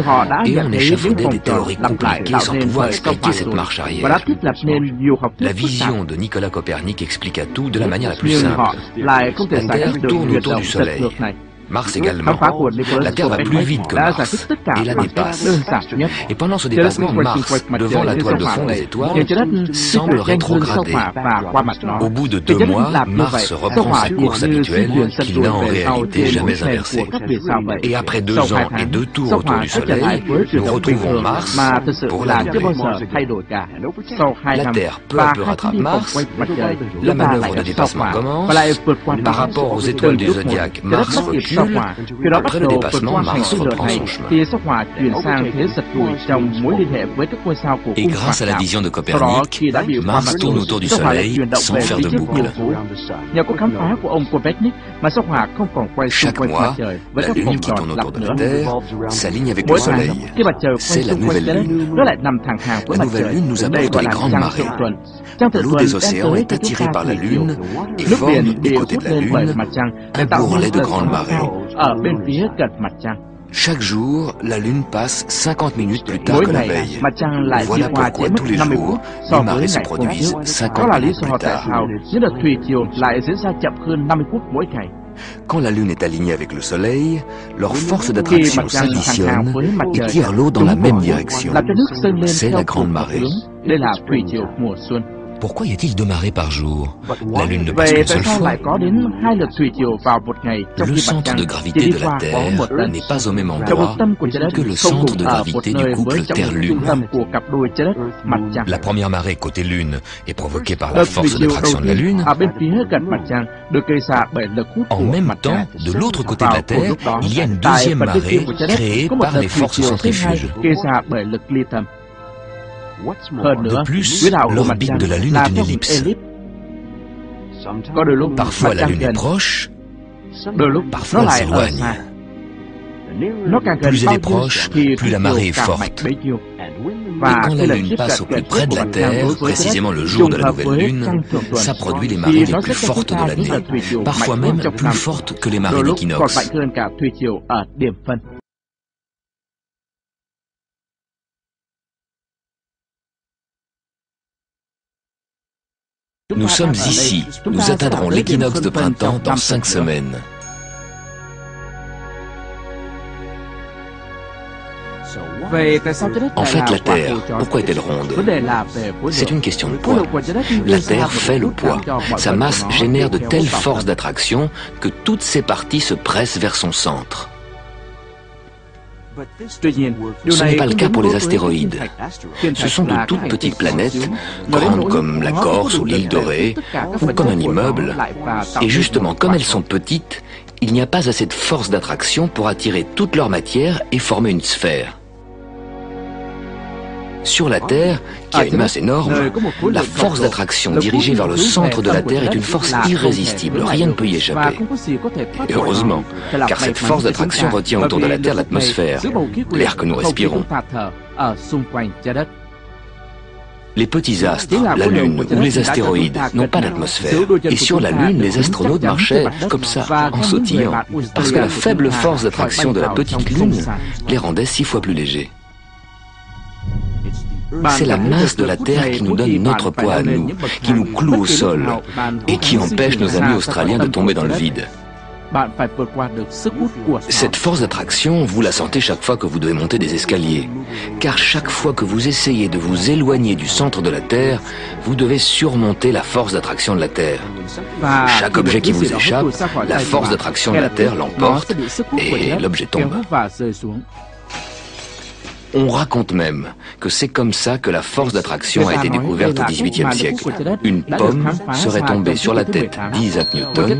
et on échafaudait des théories compliquées sans pouvoir expliquer cette marche arrière. La vision de Nicolas Copernic expliqua tout de la manière la plus simple. La Terre tourne autour du Soleil. Mars également. La Terre va plus vite que Mars et la dépasse. Et pendant ce dépassement, Mars, devant la toile de fond des étoiles, semble rétrograder. Au bout de 2 mois, Mars reprend sa course habituelle qu'il n'a en réalité jamais inversée. Et après 2 ans et 2 tours autour du Soleil, nous retrouvons Mars pour la doubler. La Terre peu à peu rattrape Mars, la manœuvre de dépassement commence. Par rapport aux étoiles du zodiaque, Mars recule. Après le dépassement, Mars reprend son chemin. Et grâce à la vision de Copernic, Mars tourne autour du Soleil sans faire de boucle. Chaque mois, la Lune qui tourne autour de la Terre s'aligne avec le Soleil. C'est la nouvelle Lune. La nouvelle Lune nous apporte les grandes marées. L'eau des océans est attirée par la Lune et forme, du côté de la Lune, un bourrelet de grandes marées. Chaque jour, la Lune passe 50 minutes plus tard que la veille. Voilà pourquoi tous les jours, les marées se produisent 50 minutes plus tard. Quand la Lune est alignée avec le Soleil, leurs forces d'attraction s'additionnent et tirent l'eau dans la même direction. C'est la grande marée. Pourquoi y a-t-il 2 marées par jour? La Lune ne passe qu'une seule fois. Le centre de gravité de la Terre n'est pas au même endroit que le centre de gravité du couple Terre-Lune. La première marée côté Lune est provoquée par la force d'attraction de la Lune. En même temps, de l'autre côté de la Terre, il y a une deuxième marée créée par les forces centrifuges. De plus, l'orbite de la Lune est une ellipse. Parfois la Lune est proche, parfois elle s'éloigne. Plus elle est proche, plus la marée est forte. Et quand la Lune passe au plus près de la Terre, précisément le jour de la nouvelle Lune, ça produit les marées les plus fortes de l'année, parfois même plus fortes que les marées d'équinoxe. Nous sommes ici. Nous atteindrons l'équinoxe de printemps dans 5 semaines. En fait, la Terre, pourquoi est-elle ronde? C'est une question de poids. La Terre fait le poids. Sa masse génère de telles forces d'attraction que toutes ses parties se pressent vers son centre. Ce n'est pas le cas pour les astéroïdes. Ce sont de toutes petites planètes, grandes comme la Corse ou l'île Dorée, ou comme un immeuble. Et justement, comme elles sont petites, il n'y a pas assez de force d'attraction pour attirer toute leur matière et former une sphère. Sur la Terre, qui a une masse énorme, la force d'attraction dirigée vers le centre de la Terre est une force irrésistible, rien ne peut y échapper. Et heureusement, car cette force d'attraction retient autour de la Terre l'atmosphère, l'air que nous respirons. Les petits astres, la Lune ou les astéroïdes n'ont pas d'atmosphère. Et sur la Lune, les astronautes marchaient comme ça, en sautillant, parce que la faible force d'attraction de la petite Lune les rendait 6 fois plus légers. C'est la masse de la Terre qui nous donne notre poids à nous, qui nous cloue au sol et qui empêche nos amis australiens de tomber dans le vide. Cette force d'attraction, vous la sentez chaque fois que vous devez monter des escaliers, car chaque fois que vous essayez de vous éloigner du centre de la Terre, vous devez surmonter la force d'attraction de la Terre. Chaque objet qui vous échappe, la force d'attraction de la Terre l'emporte et l'objet tombe. On raconte même que c'est comme ça que la force d'attraction a été découverte au XVIIIe siècle. Une pomme serait tombée sur la tête d'Isaac Newton,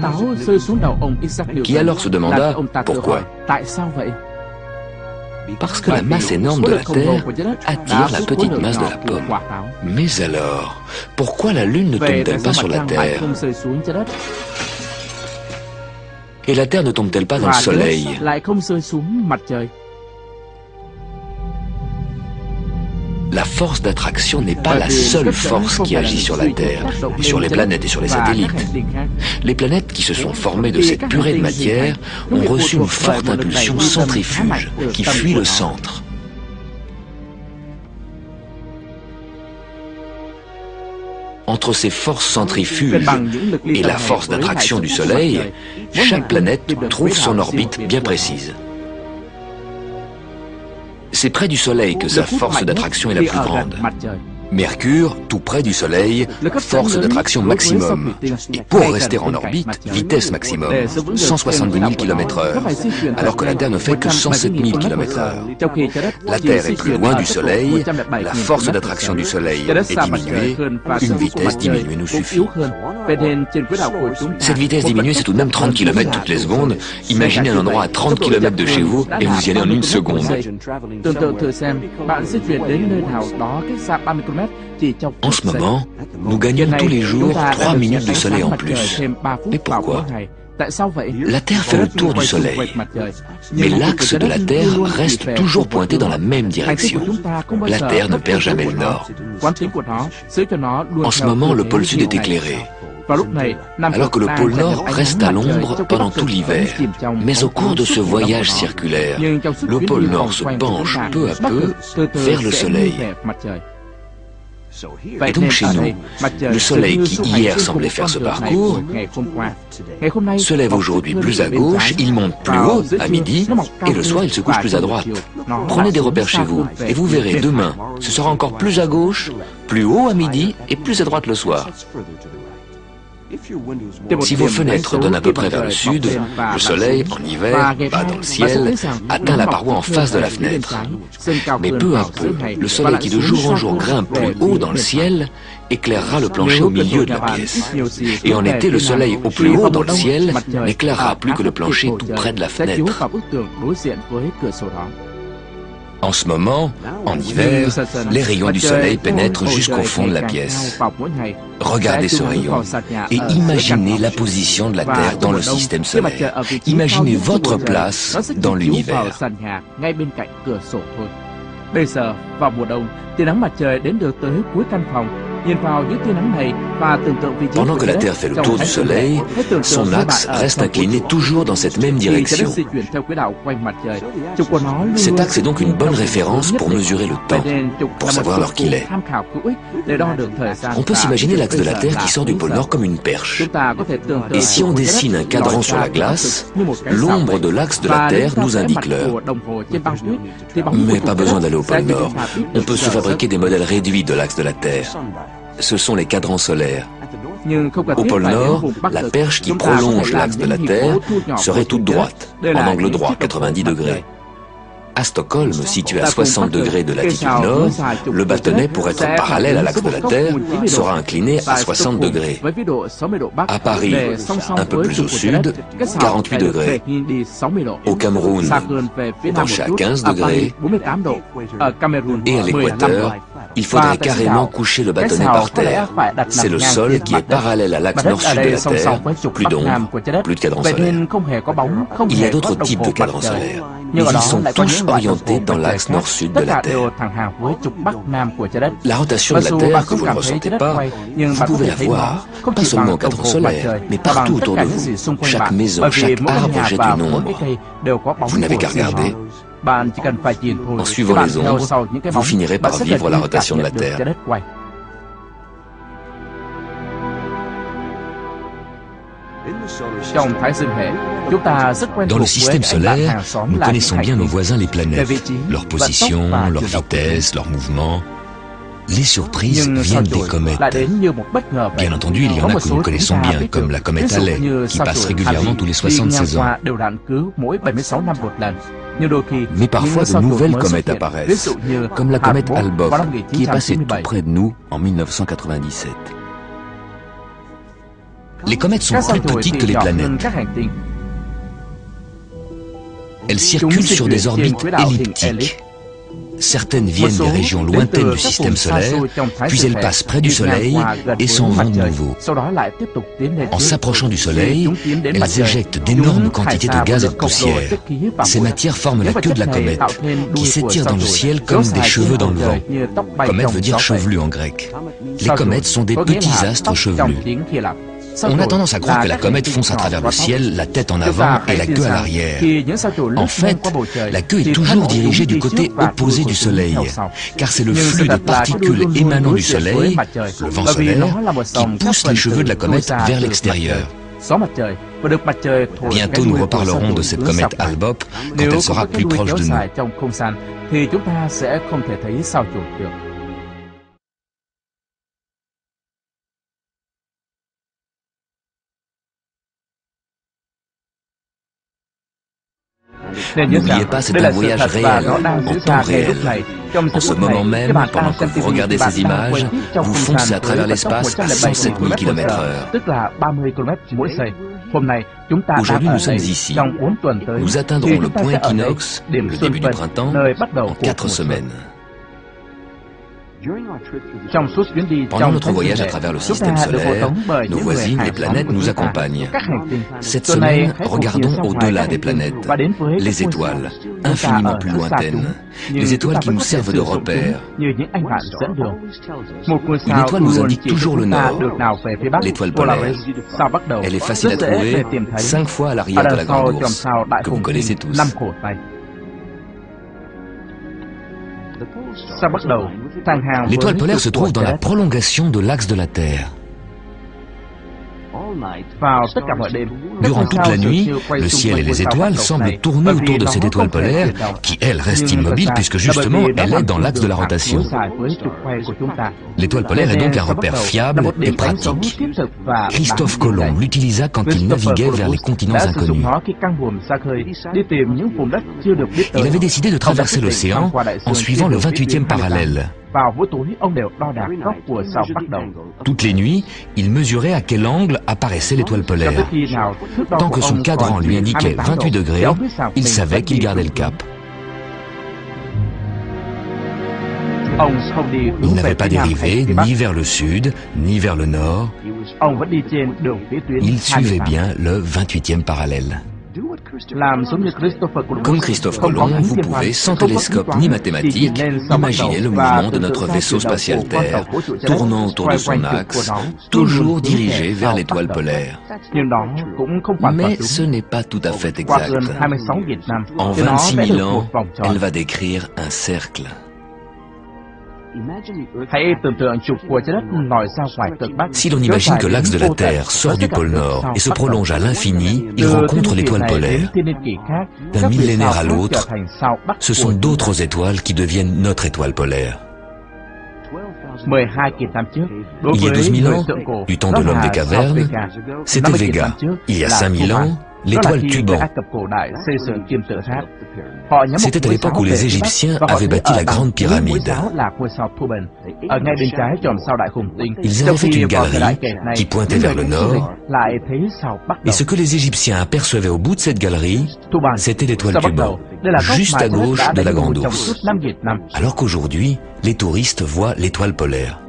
qui alors se demanda pourquoi. Parce que la masse énorme de la Terre attire la petite masse de la pomme. Mais alors, pourquoi la Lune ne tombe-t-elle pas sur la Terre? Et la Terre ne tombe-t-elle pas dans le Soleil? La force d'attraction n'est pas la seule force qui agit sur la Terre, sur les planètes et sur les satellites. Les planètes qui se sont formées de cette purée de matière ont reçu une forte impulsion centrifuge qui fuit le centre. entre ses forces centrifuges et la force d'attraction du Soleil, chaque planète trouve son orbite bien précise. C'est près du Soleil que sa force d'attraction est la plus grande. Mercure, tout près du Soleil, force d'attraction maximum. Et pour rester en orbite, vitesse maximum, 170 000 km/h, alors que la Terre ne fait que 107 000 km/h. La Terre est plus loin du Soleil, la force d'attraction du Soleil est diminuée, une vitesse diminuée nous suffit. Cette vitesse diminuée, c'est tout de même 30 km toutes les secondes. Imaginez un endroit à 30 km de chez vous et vous y allez en une seconde. En ce moment, nous gagnons tous les jours 3 minutes de soleil en plus. Mais pourquoi? La Terre fait le tour du Soleil, mais l'axe de la Terre reste toujours pointé dans la même direction. La Terre ne perd jamais le nord. En ce moment, le pôle sud est éclairé, alors que le pôle Nord reste à l'ombre pendant tout l'hiver. Mais au cours de ce voyage circulaire, le pôle Nord se penche peu à peu vers le Soleil. Et donc chez nous, le Soleil qui hier semblait faire ce parcours se lève aujourd'hui plus à gauche, il monte plus haut à midi, et le soir il se couche plus à droite. Prenez des repères chez vous, et vous verrez demain, ce sera encore plus à gauche, plus haut à midi, et plus à droite le soir. Si vos fenêtres donnent à peu près vers le sud, le Soleil, en hiver, bas dans le ciel, atteint la paroi en face de la fenêtre. Mais peu à peu, le Soleil qui de jour en jour grimpe plus haut dans le ciel éclairera le plancher au milieu de la pièce. Et en été, le Soleil au plus haut dans le ciel n'éclairera plus que le plancher tout près de la fenêtre. En ce moment, en hiver, les rayons du Soleil pénètrent jusqu'au fond de la pièce. Regardez ce rayon et imaginez la position de la Terre dans le système solaire. Imaginez votre place dans l'univers. Pendant que la Terre fait le tour du Soleil, son axe reste incliné toujours dans cette même direction. Cet axe est donc une bonne référence pour mesurer le temps, pour savoir l'heure qu'il est. On peut s'imaginer l'axe de la Terre qui sort du pôle Nord comme une perche. Et si on dessine un cadran sur la glace, l'ombre de l'axe de la Terre nous indique l'heure. Mais pas besoin d'aller au pôle Nord. On peut se fabriquer des modèles réduits de l'axe de la Terre. Ce sont les cadrans solaires. Au pôle Nord, la perche qui prolonge l'axe de la Terre serait toute droite, en angle droit, 90 degrés. À Stockholm, situé à 60 degrés de latitude nord, le bâtonnet, pour être parallèle à l'axe de la Terre, sera incliné à 60 degrés. À Paris, un peu plus au sud, 48 degrés. Au Cameroun, penché à 15 degrés. Et à l'équateur, il faudrait carrément coucher le bâtonnet par terre. C'est le sol qui est parallèle à l'axe nord-sud de la Terre, plus d'ombre, plus de cadran solaire. Il y a d'autres types de cadrans solaires, mais ils sont tous orientés dans l'axe nord-sud de la Terre. La rotation de la Terre, que vous ne ressentez pas, vous pouvez la voir, pas seulement au cadran solaire, mais partout autour de vous. Chaque maison, chaque arbre jette une ombre. Vous n'avez qu'à regarder. En suivant les ombres, vous finirez par vivre la rotation de la Terre. Dans le système solaire, nous connaissons bien nos voisins les planètes, leur position, leur vitesse, leur mouvement. Les surprises viennent des comètes. Bien entendu, il y en a que nous connaissons bien, comme la comète Halley, qui passe régulièrement tous les 76 ans. Mais parfois, de nouvelles comètes apparaissent, comme la comète Hale-Bopp, qui est passée tout près de nous en 1997. Les comètes sont plus petites que les planètes. Elles circulent sur des orbites elliptiques. Certaines viennent des régions lointaines du système solaire, puis elles passent près du Soleil et s'en vont de nouveau. En s'approchant du Soleil, elles éjectent d'énormes quantités de gaz et de poussière. Ces matières forment la queue de la comète, qui s'étire dans le ciel comme des cheveux dans le vent. Comète veut dire chevelu en grec. Les comètes sont des petits astres chevelus. On a tendance à croire que la comète fonce à travers le ciel, la tête en avant et la queue à l'arrière. En fait, la queue est toujours dirigée du côté opposé du Soleil, car c'est le flux de particules émanant du Soleil, le vent solaire, qui pousse les cheveux de la comète vers l'extérieur. Bientôt nous reparlerons de cette comète Hale-Bopp quand elle sera plus proche de nous. N'oubliez pas, c'est un voyage réel, en temps réel. En ce moment même, pendant que vous regardez ces images, vous foncez à travers l'espace à 107 000 km/h. Aujourd'hui, nous sommes ici. Nous atteindrons le point équinoxe, le début du printemps, en 4 semaines. Pendant notre voyage à travers le système solaire, nos voisines, les planètes, nous accompagnent. Cette semaine, regardons au-delà des planètes, les étoiles, infiniment plus lointaines, les étoiles qui nous servent de repères. Une étoile nous indique toujours le nord, l'étoile polaire. Elle est facile à trouver, 5 fois à l'arrière de la Grande Ourse, que vous connaissez tous. L'étoile polaire se trouve dans la prolongation de l'axe de la Terre. Durant toute la nuit, le ciel et les étoiles semblent tourner autour de cette étoile polaire, qui elle reste immobile puisque justement elle est dans l'axe de la rotation. L'étoile polaire est donc un repère fiable et pratique. Christophe Colomb l'utilisa quand il naviguait vers les continents inconnus. Il avait décidé de traverser l'océan en suivant le 28e parallèle. Toutes les nuits, il mesurait à quel angle apparaissait l'étoile polaire. Tant que son cadran lui indiquait 28 degrés, il savait qu'il gardait le cap. Il n'avait pas dérivé ni vers le sud, ni vers le nord. Il suivait bien le 28e parallèle. Comme Christophe Colomb, vous pouvez, sans télescope ni mathématiques, imaginer le mouvement de notre vaisseau spatial Terre, tournant autour de son axe, toujours dirigé vers l'étoile polaire. Mais ce n'est pas tout à fait exact. En 26 000 ans, elle va décrire un cercle. Si l'on imagine que l'axe de la Terre sort du pôle Nord et se prolonge à l'infini, il rencontre l'étoile polaire. D'un millénaire à l'autre, ce sont d'autres étoiles qui deviennent notre étoile polaire. Il y a 12 000 ans, du temps de l'homme des cavernes, c'était Vega. Il y a 5 000 ans, l'étoile Tuban. C'était à l'époque où les Égyptiens avaient bâti la grande pyramide. Ils avaient fait une galerie qui pointait vers le nord, et ce que les Égyptiens apercevaient au bout de cette galerie, c'était l'étoile Tuban, juste à gauche de la Grande Ourse. Alors qu'aujourd'hui, les touristes voient l'étoile polaire.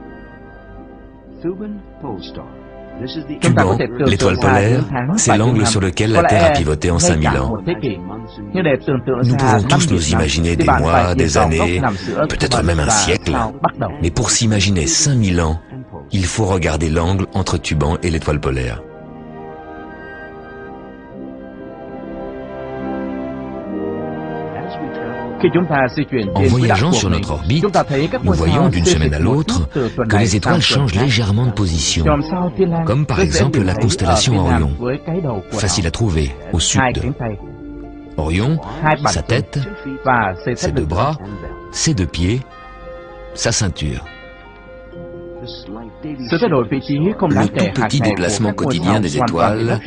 Tuban, l'étoile polaire, c'est l'angle sur lequel la Terre a pivoté en 5000 ans. Nous pouvons tous nous imaginer des mois, des années, peut-être même un siècle. Mais pour s'imaginer 5000 ans, il faut regarder l'angle entre Tuban et l'étoile polaire. En voyageant sur notre orbite, nous voyons d'une semaine à l'autre que les étoiles changent légèrement de position, comme par exemple la constellation Orion, facile à trouver, au sud. Orion, sa tête, ses 2 bras, ses 2 pieds, sa ceinture. Le tout petit déplacement quotidien des étoiles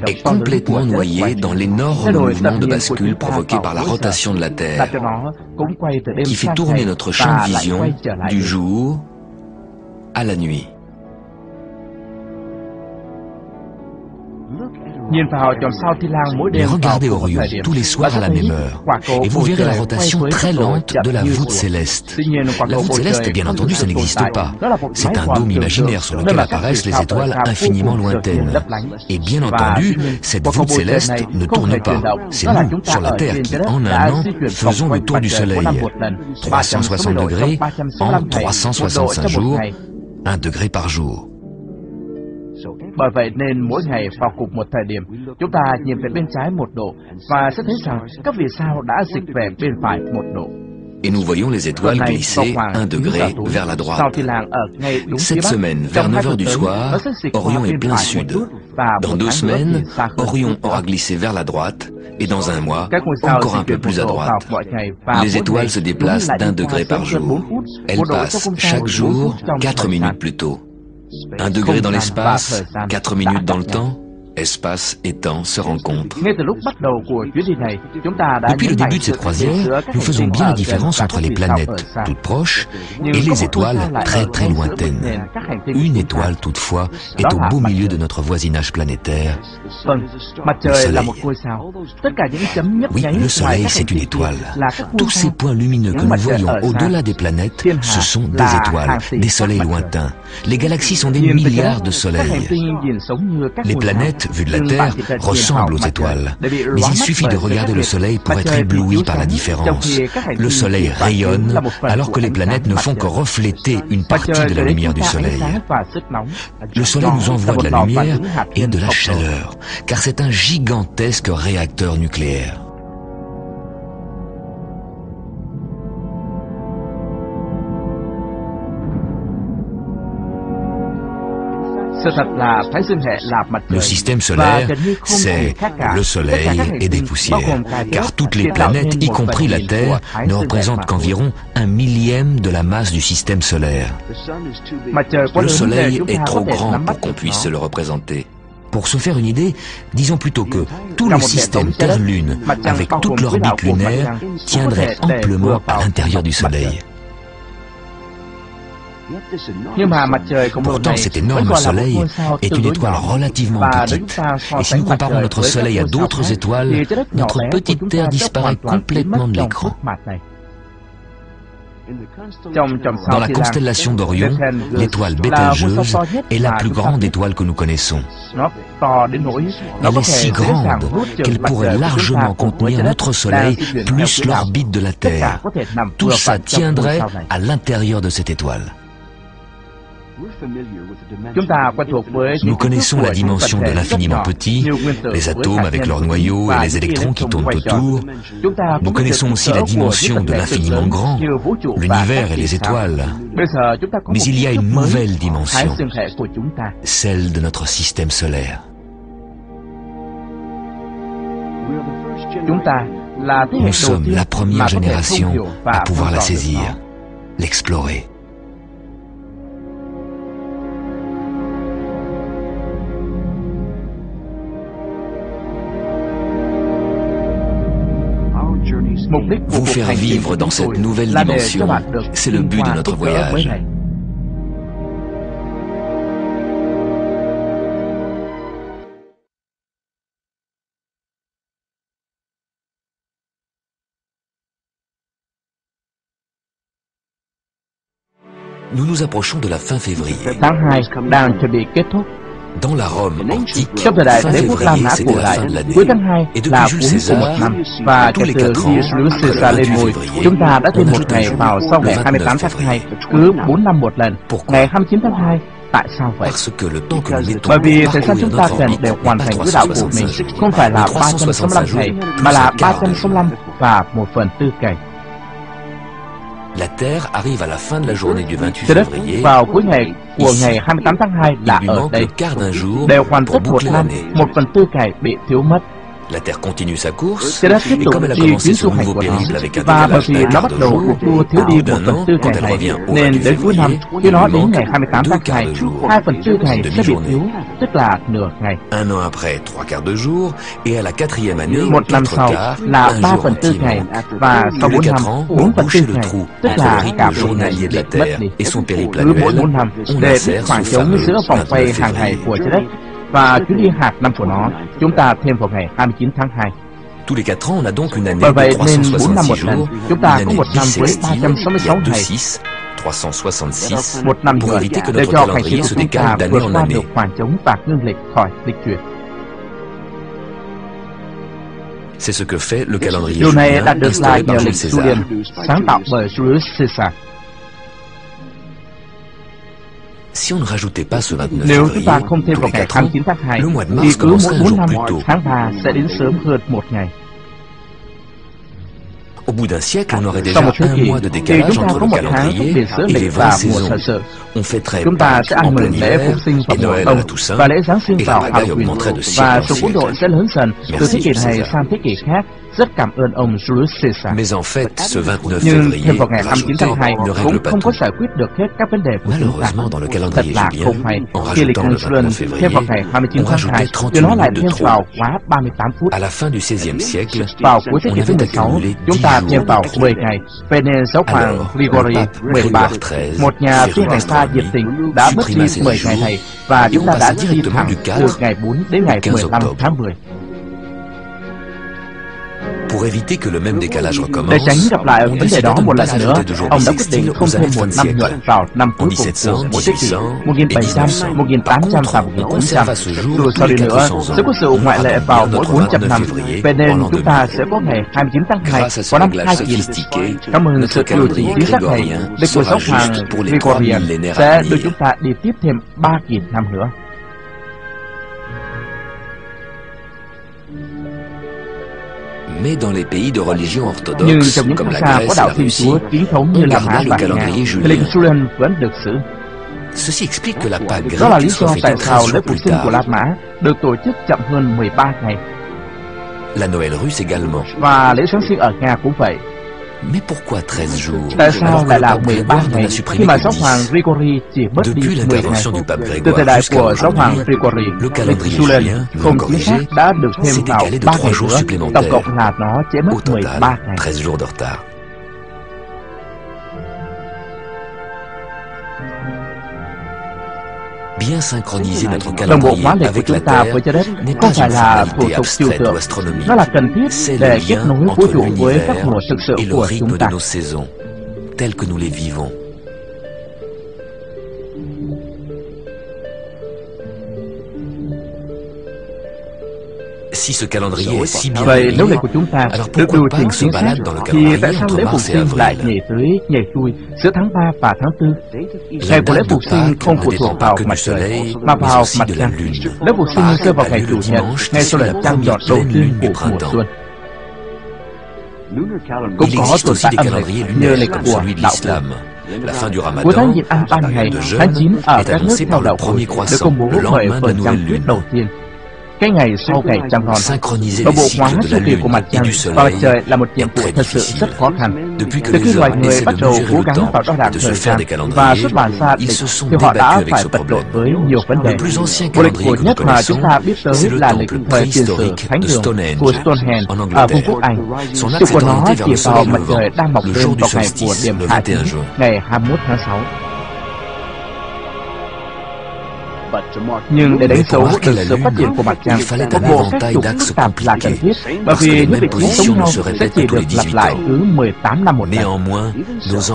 est complètement noyé dans l'énorme mouvement de bascule provoqué par la rotation de la Terre, qui fait tourner notre champ de vision du jour à la nuit. Mais regardez Orion tous les soirs à la même heure, et vous verrez la rotation très lente de la voûte céleste. La voûte céleste, bien entendu, ça n'existe pas. C'est un dôme imaginaire sur lequel apparaissent les étoiles infiniment lointaines. Et bien entendu, cette voûte céleste ne tourne pas. C'est nous, sur la Terre, qui, en un an, faisons le tour du Soleil. 360 degrés en 365 jours, 1 degré par jour.
Bởi vậy nên mỗi ngày vào cùng một thời điểm, chúng ta nhìn về bên trái 1 độ và sẽ thấy rằng các vì sao đã dịch về bên phải 1 độ.
Et nous voyons les étoiles glisser 1 degré vers la droite. Cette semaine, vers 9 heures du soir, Orion est plein sud. Dans 2 semaines, Orion aura glissé vers la droite, et dans 1 mois, encore un peu plus à droite. Les étoiles se déplacent d'1 degré par jour. Elles passent chaque jour 4 minutes plus tôt. 1 degré dans l'espace, 4 minutes dans le temps. Espace et temps se rencontrent.
Depuis le début de cette croisière, nous faisons bien la différence entre les planètes toutes proches et les étoiles très très lointaines. Une étoile toutefois est au beau milieu de notre voisinage planétaire, le Soleil. Oui, le Soleil c'est une étoile. Tous ces points lumineux que nous voyons au-delà des planètes, ce sont des étoiles, des soleils lointains. Les galaxies sont des milliards de soleils. Les planètes, vues de la Terre, ressemblent aux étoiles. Mais il suffit de regarder le Soleil pour être ébloui par la différence. Le Soleil rayonne, alors que les planètes ne font que refléter une partie de la lumière du Soleil. Le Soleil nous envoie de la lumière et de la chaleur, car c'est un gigantesque réacteur nucléaire. Le système solaire, c'est le Soleil et des poussières, car toutes les planètes, y compris la Terre, ne représentent qu'environ 1/1000e de la masse du système solaire.
Le Soleil est trop grand pour qu'on puisse se le représenter.
Pour se faire une idée, disons plutôt que tout le système Terre-Lune, avec toute l'orbite lunaire, tiendrait amplement à l'intérieur du Soleil. Pourtant, cet énorme Soleil est une étoile relativement petite. Et si nous comparons notre Soleil à d'autres étoiles, notre petite Terre disparaît complètement de l'écran. Dans la constellation d'Orion, l'étoile Bételgeuse est la plus grande étoile que nous connaissons. Elle est si grande qu'elle pourrait largement contenir notre Soleil plus l'orbite de la Terre. Tout ça tiendrait à l'intérieur de cette étoile. Nous connaissons la dimension de l'infiniment petit, les atomes avec leurs noyaux et les électrons qui tournent autour. Nous connaissons aussi la dimension de l'infiniment grand, l'univers et les étoiles. Mais il y a une nouvelle dimension, celle de notre système solaire. Nous sommes la première génération à pouvoir la saisir, l'explorer.
Vous faire vivre dans cette nouvelle dimension, c'est le but de notre voyage. Nous nous approchons de la fin février. Dans la Rome antique, fin février, c'était la fin de l'année. Et depuis Jules César, tous les 4 ans, après le 28 février, on ajoute un jour, le 29 février. Pourquoi? Parce que le temps que nous mettons pour parcourir notre orbite n'est pas 365 jours, mais 365 jours plus un quart de jour. La Terre arrive à la fin de la journée du 28 février. Ici, il lui manque le quart d'un jour pour boucler l'année. La Terre continue sa course, et comme elle a commencé son nouveau périple avec un décalage d'un quart de jour, au bout d'un an, quand elle revient au 28 février, il lui manque 2 quarts de jour, une demi-journée. 1 an après, 3 quarts de jour, et à la 4e année, 4 quarts, un jour entier manque. Tous les 4 ans, pour boucher le trou entre le rythme journalier de la Terre et son périple annuel, on insère ce fameux 29 février.
Và chuyến đi hạt năm của nó, chúng ta thêm vào ngày 29 tháng 2.
Tous les 4 ans, on a donc une année de 366 jours, une année bissextile, il y a 2 6, 366, pour éviter que notre calendrier se décale d'année en année. C'est ce que fait le calendrier julien instauré par Jules César.
Nếu chúng ta không thêm vào ngày 29 tháng 2, thì cứ mỗi 4 năm, tháng 3 sẽ đến sớm hơn một ngày. Sau một thế kỷ, thì chúng ta có một tháng phân biệt giữa lịch và mùa thật sự. Chúng ta sẽ ăn mừng lễ Phục sinh vào mùa đông và lễ Giáng sinh vào Halloween, và số quốc độ sẽ lớn dần từ thế kỷ này sang thế kỷ khác. Rất cảm ơn ông Julius Caesar. Nhưng thêm vào ngày 29 tháng 2 cũng không có giải quyết được hết các vấn đề của chúng ta. Thật là không hay, khi lịch hành Julian thêm vào ngày 29 tháng 2, thì nó lại thêm vào quá 38 phút. Vào cuối thế kỷ thứ 16, chúng ta thêm vào 10 ngày. Về nên giáo hoàng Grigori 13, một nhà phi hành gia nhiệt tình, đã mất đi 10 ngày này, và chúng ta đã đi thẳng từ ngày 4 đến ngày 15 tháng 10. Để tránh gặp lại vấn đề đó một lần nữa, ông đã quyết định không thêm một năm nhuận vào năm cuối cùng của mỗi thế kỷ 1700, 1800 và 1900. Dù sao đi nữa, sẽ có sự ngoại lệ vào mỗi 400 năm. Vậy nên chúng ta sẽ có ngày 29 tháng 2 vào năm 2000. Cảm ơn sự điều chỉnh chính xác này, lịch của giáo hoàng Gregorian sẽ đưa chúng ta đi tiếp thêm 3.000 năm nữa. Nhưng trong những quốc gia có đạo Thiên Chúa chính thống như là Mã và Nga, lịch Julian vẫn được giữ. Đó là lý do tại sao lễ Phục sinh của La Mã được tổ chức chậm hơn 13 ngày. Và lễ Giáng sinh ở Nga cũng vậy. Tại sao lại là 13 ngày khi mà giáo hoàng Grigori chỉ mất đi 10 ngày? Từ thời đại của giáo hoàng Grigori, lịch Julian không chính xác đã được thêm vào 3 ngày nữa, tổng cộng là nó chỉ mất 13 ngày. Đồng bộ hóa lịch của chúng ta với trái đất không phải là thủ tục trừu tượng, nó là cần thiết để kết nối vũ trụ với các mùa thực sự của chúng ta. Vậy nếu lịch của chúng ta được điều chỉnh chính xác, thì tại sao lễ Phục sinh lại nhảy tới nhảy lui giữa tháng 3 và tháng 4? Ngày của lễ Phục sinh không phụ thuộc vào mặt trời, mà vào mặt trăng. Lễ Phục sinh rơi vào ngày Chủ nhật, ngay sau lần trăng giọt đầu tiên của mùa xuân. Cũng có tồn tại âm lịch như lịch của đạo Phật. Cuối tháng nhịn ăn 3 ngày, tháng 9 ở các nước theo đạo Hồi được công bố bởi phần trăng khuyết đầu tiên. Cái ngày sau ngày trăng non, đồng bộ hóa chu kỳ của mặt trăng và mặt trời là một nhiệm vụ thật sự rất khó khăn. Từ khi loài người bắt đầu cố gắng vào đo đạc thời gian và xuất bản ra lịch, thì họ đã phải vật lộn với nhiều vấn đề. Một lịch cổ nhất mà chúng ta biết tới là lịch thời tiền sử thánh đường của Stonehenge ở Vương quốc Anh. Trục của nó chỉ vào mặt trời đang mọc lên vào ngày của điểm hạ thính, ngày 21 tháng 6. Nhưng để đánh dấu được sự phát triển của mặt trăng, một bộ cách trục phức tạp là cần thiết, bởi vì những vị trí giống nhau sẽ chỉ được lặp lại cứ 18 năm một lần.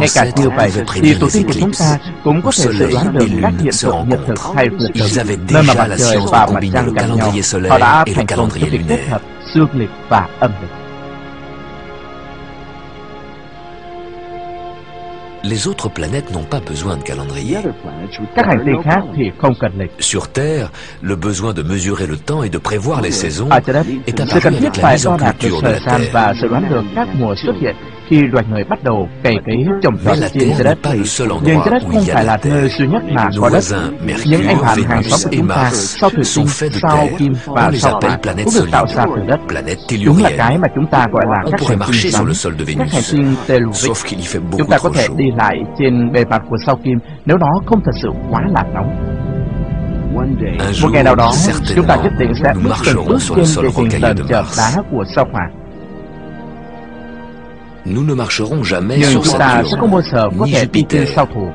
Ngay cả như vậy, thì tổ tiên của chúng ta cũng có thể dự đoán được các hiện tượng nhật thực hay vượt thực, nơi mà mặt trời và mặt trăng cạnh nhau. Họ đã thành công trong việc kết hợp dương lịch và âm lịch.
Les autres planètes n'ont pas besoin de calendrier.
Các hành tinh khác thì không cần lịch.
Sur Terre, le besoin de mesurer le temps et de prévoir les saisons
ở trái đất,
est
sự cần
apparu
thiết
avec la
phải
mise
đo
en
đạc được
culture de
thời
la
gian
Terre.
và dự đoán được các mùa xuất hiện khi loài người bắt đầu cày cấy trồng trọt trên trái đất. Nhưng trái đất không phải là nơi duy nhất mà có đất. Những anh bạn hàng xóm của chúng ta, sao thủy tinh, sao kim và sao hỏa cũng được tạo ra từ đất. Chúng là cái mà chúng ta gọi là các hành tinh rắn, các hành tinh telluric. Chúng ta có thể đi lại trên bề mặt của sao kim nếu nó không thật sự quá là nóng. Một ngày nào đó, chúng ta nhất định sẽ bước từng bước trên địa hình lởn chởm đá của sao hỏa.
Nous ne marcherons jamais
Nhưng
sur
chúng ta sẽ không bao
Saturne,
giờ có
ni
thể đi trên
Jupiter.
sao Thổ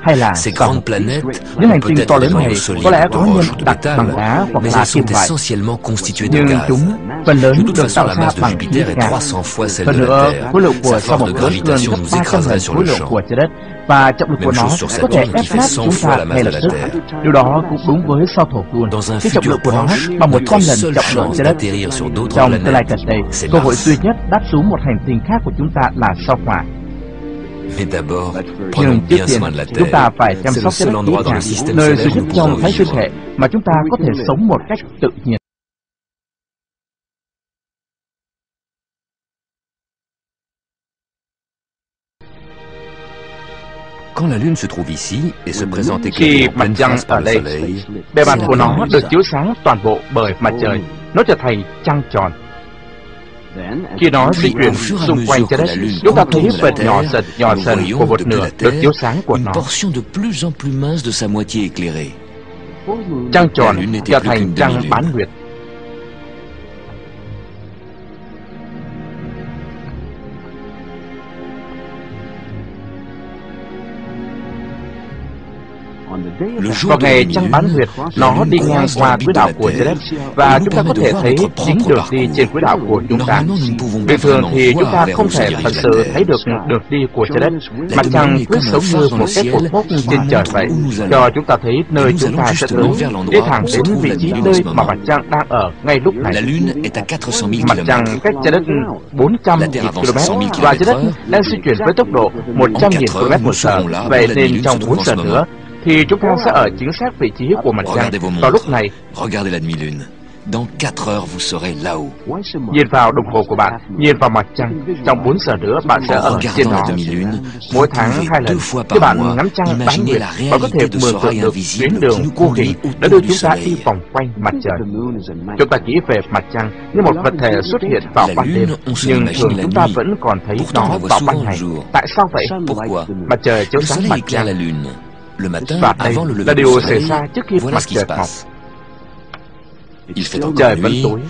hay là
Ces
sao
grandes planètes
những hành
ont
tinh
peut-être
to
des
lớn này
noyaux solides
có lẽ
de
có nhân
roche ou de
đặc
métal,
bằng đá hoặc
mais
là
elles
kim
sont
loại.
essentiellement constituées de
Nhưng
gaz.
chúng phần lớn
De toute
được
façon,
tạo
la
ra
masse de
bằng
Jupiter
khí
est
ga.
300 fois celle
Phần
de la
nữa,
Terre.
khối lượng của
Sa
sao
force
Mộc
de
lớn hơn
gravitation
gấp
nous
300 lần
écraserait sur
khối
le
lượng
champ.
của trái đất, và trọng lực của
Même
nó
chose sur
có thể
Saturne,
ép
qui fait
nát
100
chúng
fois
ta
la masse
ngay
de
lập
la
tức.
Terre.
Điều đó cũng đúng với sao Thổ luôn.
Dans un
Khi trọng
futur
lực của nó
proche,
bằng 100
notre
lần
seule
trọng lượng
chance
trái đất.
d'atterrir sur d'autres
Trong tương lai
planètes,
gần đây,
c'est
cơ hội
Mars.
duy nhất đáp xuống một hành tinh khác của chúng ta là sao Hỏa. Nhưng trước tiên, chúng ta phải chăm sóc trái đất kỹ càng, nơi duy nhất trong thái dương hệ mà chúng ta có thể sống một cách tự nhiên.
Quand la Lune se trouve ici et se présente
Khi
éclairée en
mặt
pleine
trăng
face
ở
par le
đây,
soleil,
bề mặt của nó được chiếu sáng toàn bộ bởi mặt trời, nó trở thành trăng tròn. Khi nó di chuyển xung quanh trái đất, chúng ta thấy vệt nhỏ dần của một nửa được chiếu sáng của
une
nó.
portion de plus en plus mince de sa moitié éclairée.
Trăng tròn trở thành trăng bán nguyệt. Vào ngày trăng bán nguyệt, nó đi ngang qua quỹ đạo của trái đất và chúng ta có thể thấy chính đường đi trên quỹ đạo của chúng ta. Bình thường thì chúng ta không thể thật sự thấy được đường đi của trái đất. Mặt trăng cứ giống như một cái cột mốc trên trời vậy, cho chúng ta thấy nơi chúng ta sẽ tới, đi thẳng đến vị trí nơi mà mặt trăng đang ở ngay lúc này. Mặt trăng cách trái đất 400.000 km và trái đất đang di chuyển với tốc độ 100.000 km một giờ. Vậy nên trong 4 giờ nữa thì chúng ta sẽ ở chính xác vị trí của mặt trăng vào lúc này.
Regardez la demi-lune. Dans 4 heures, vous serez là-haut.
Nhìn vào đồng hồ của bạn, nhìn vào mặt trăng. Trong 4 giờ nữa, bạn sẽ ở trên nó. Mỗi tháng 2 lần, khi bạn ngắm trăng bán nguyệt, bạn có thể mường tượng được tuyến đường vô hình đã đưa chúng ta đi vòng quanh mặt trời. Chúng ta nghĩ về mặt trăng như một vật thể xuất hiện vào ban đêm, nhưng thường chúng ta vẫn còn thấy nó vào ban ngày. Tại sao vậy? Mặt trời chiếu sáng mặt trăng. Và đây là điều xảy ra trước khi mặt trời mọc. Trời vẫn tối,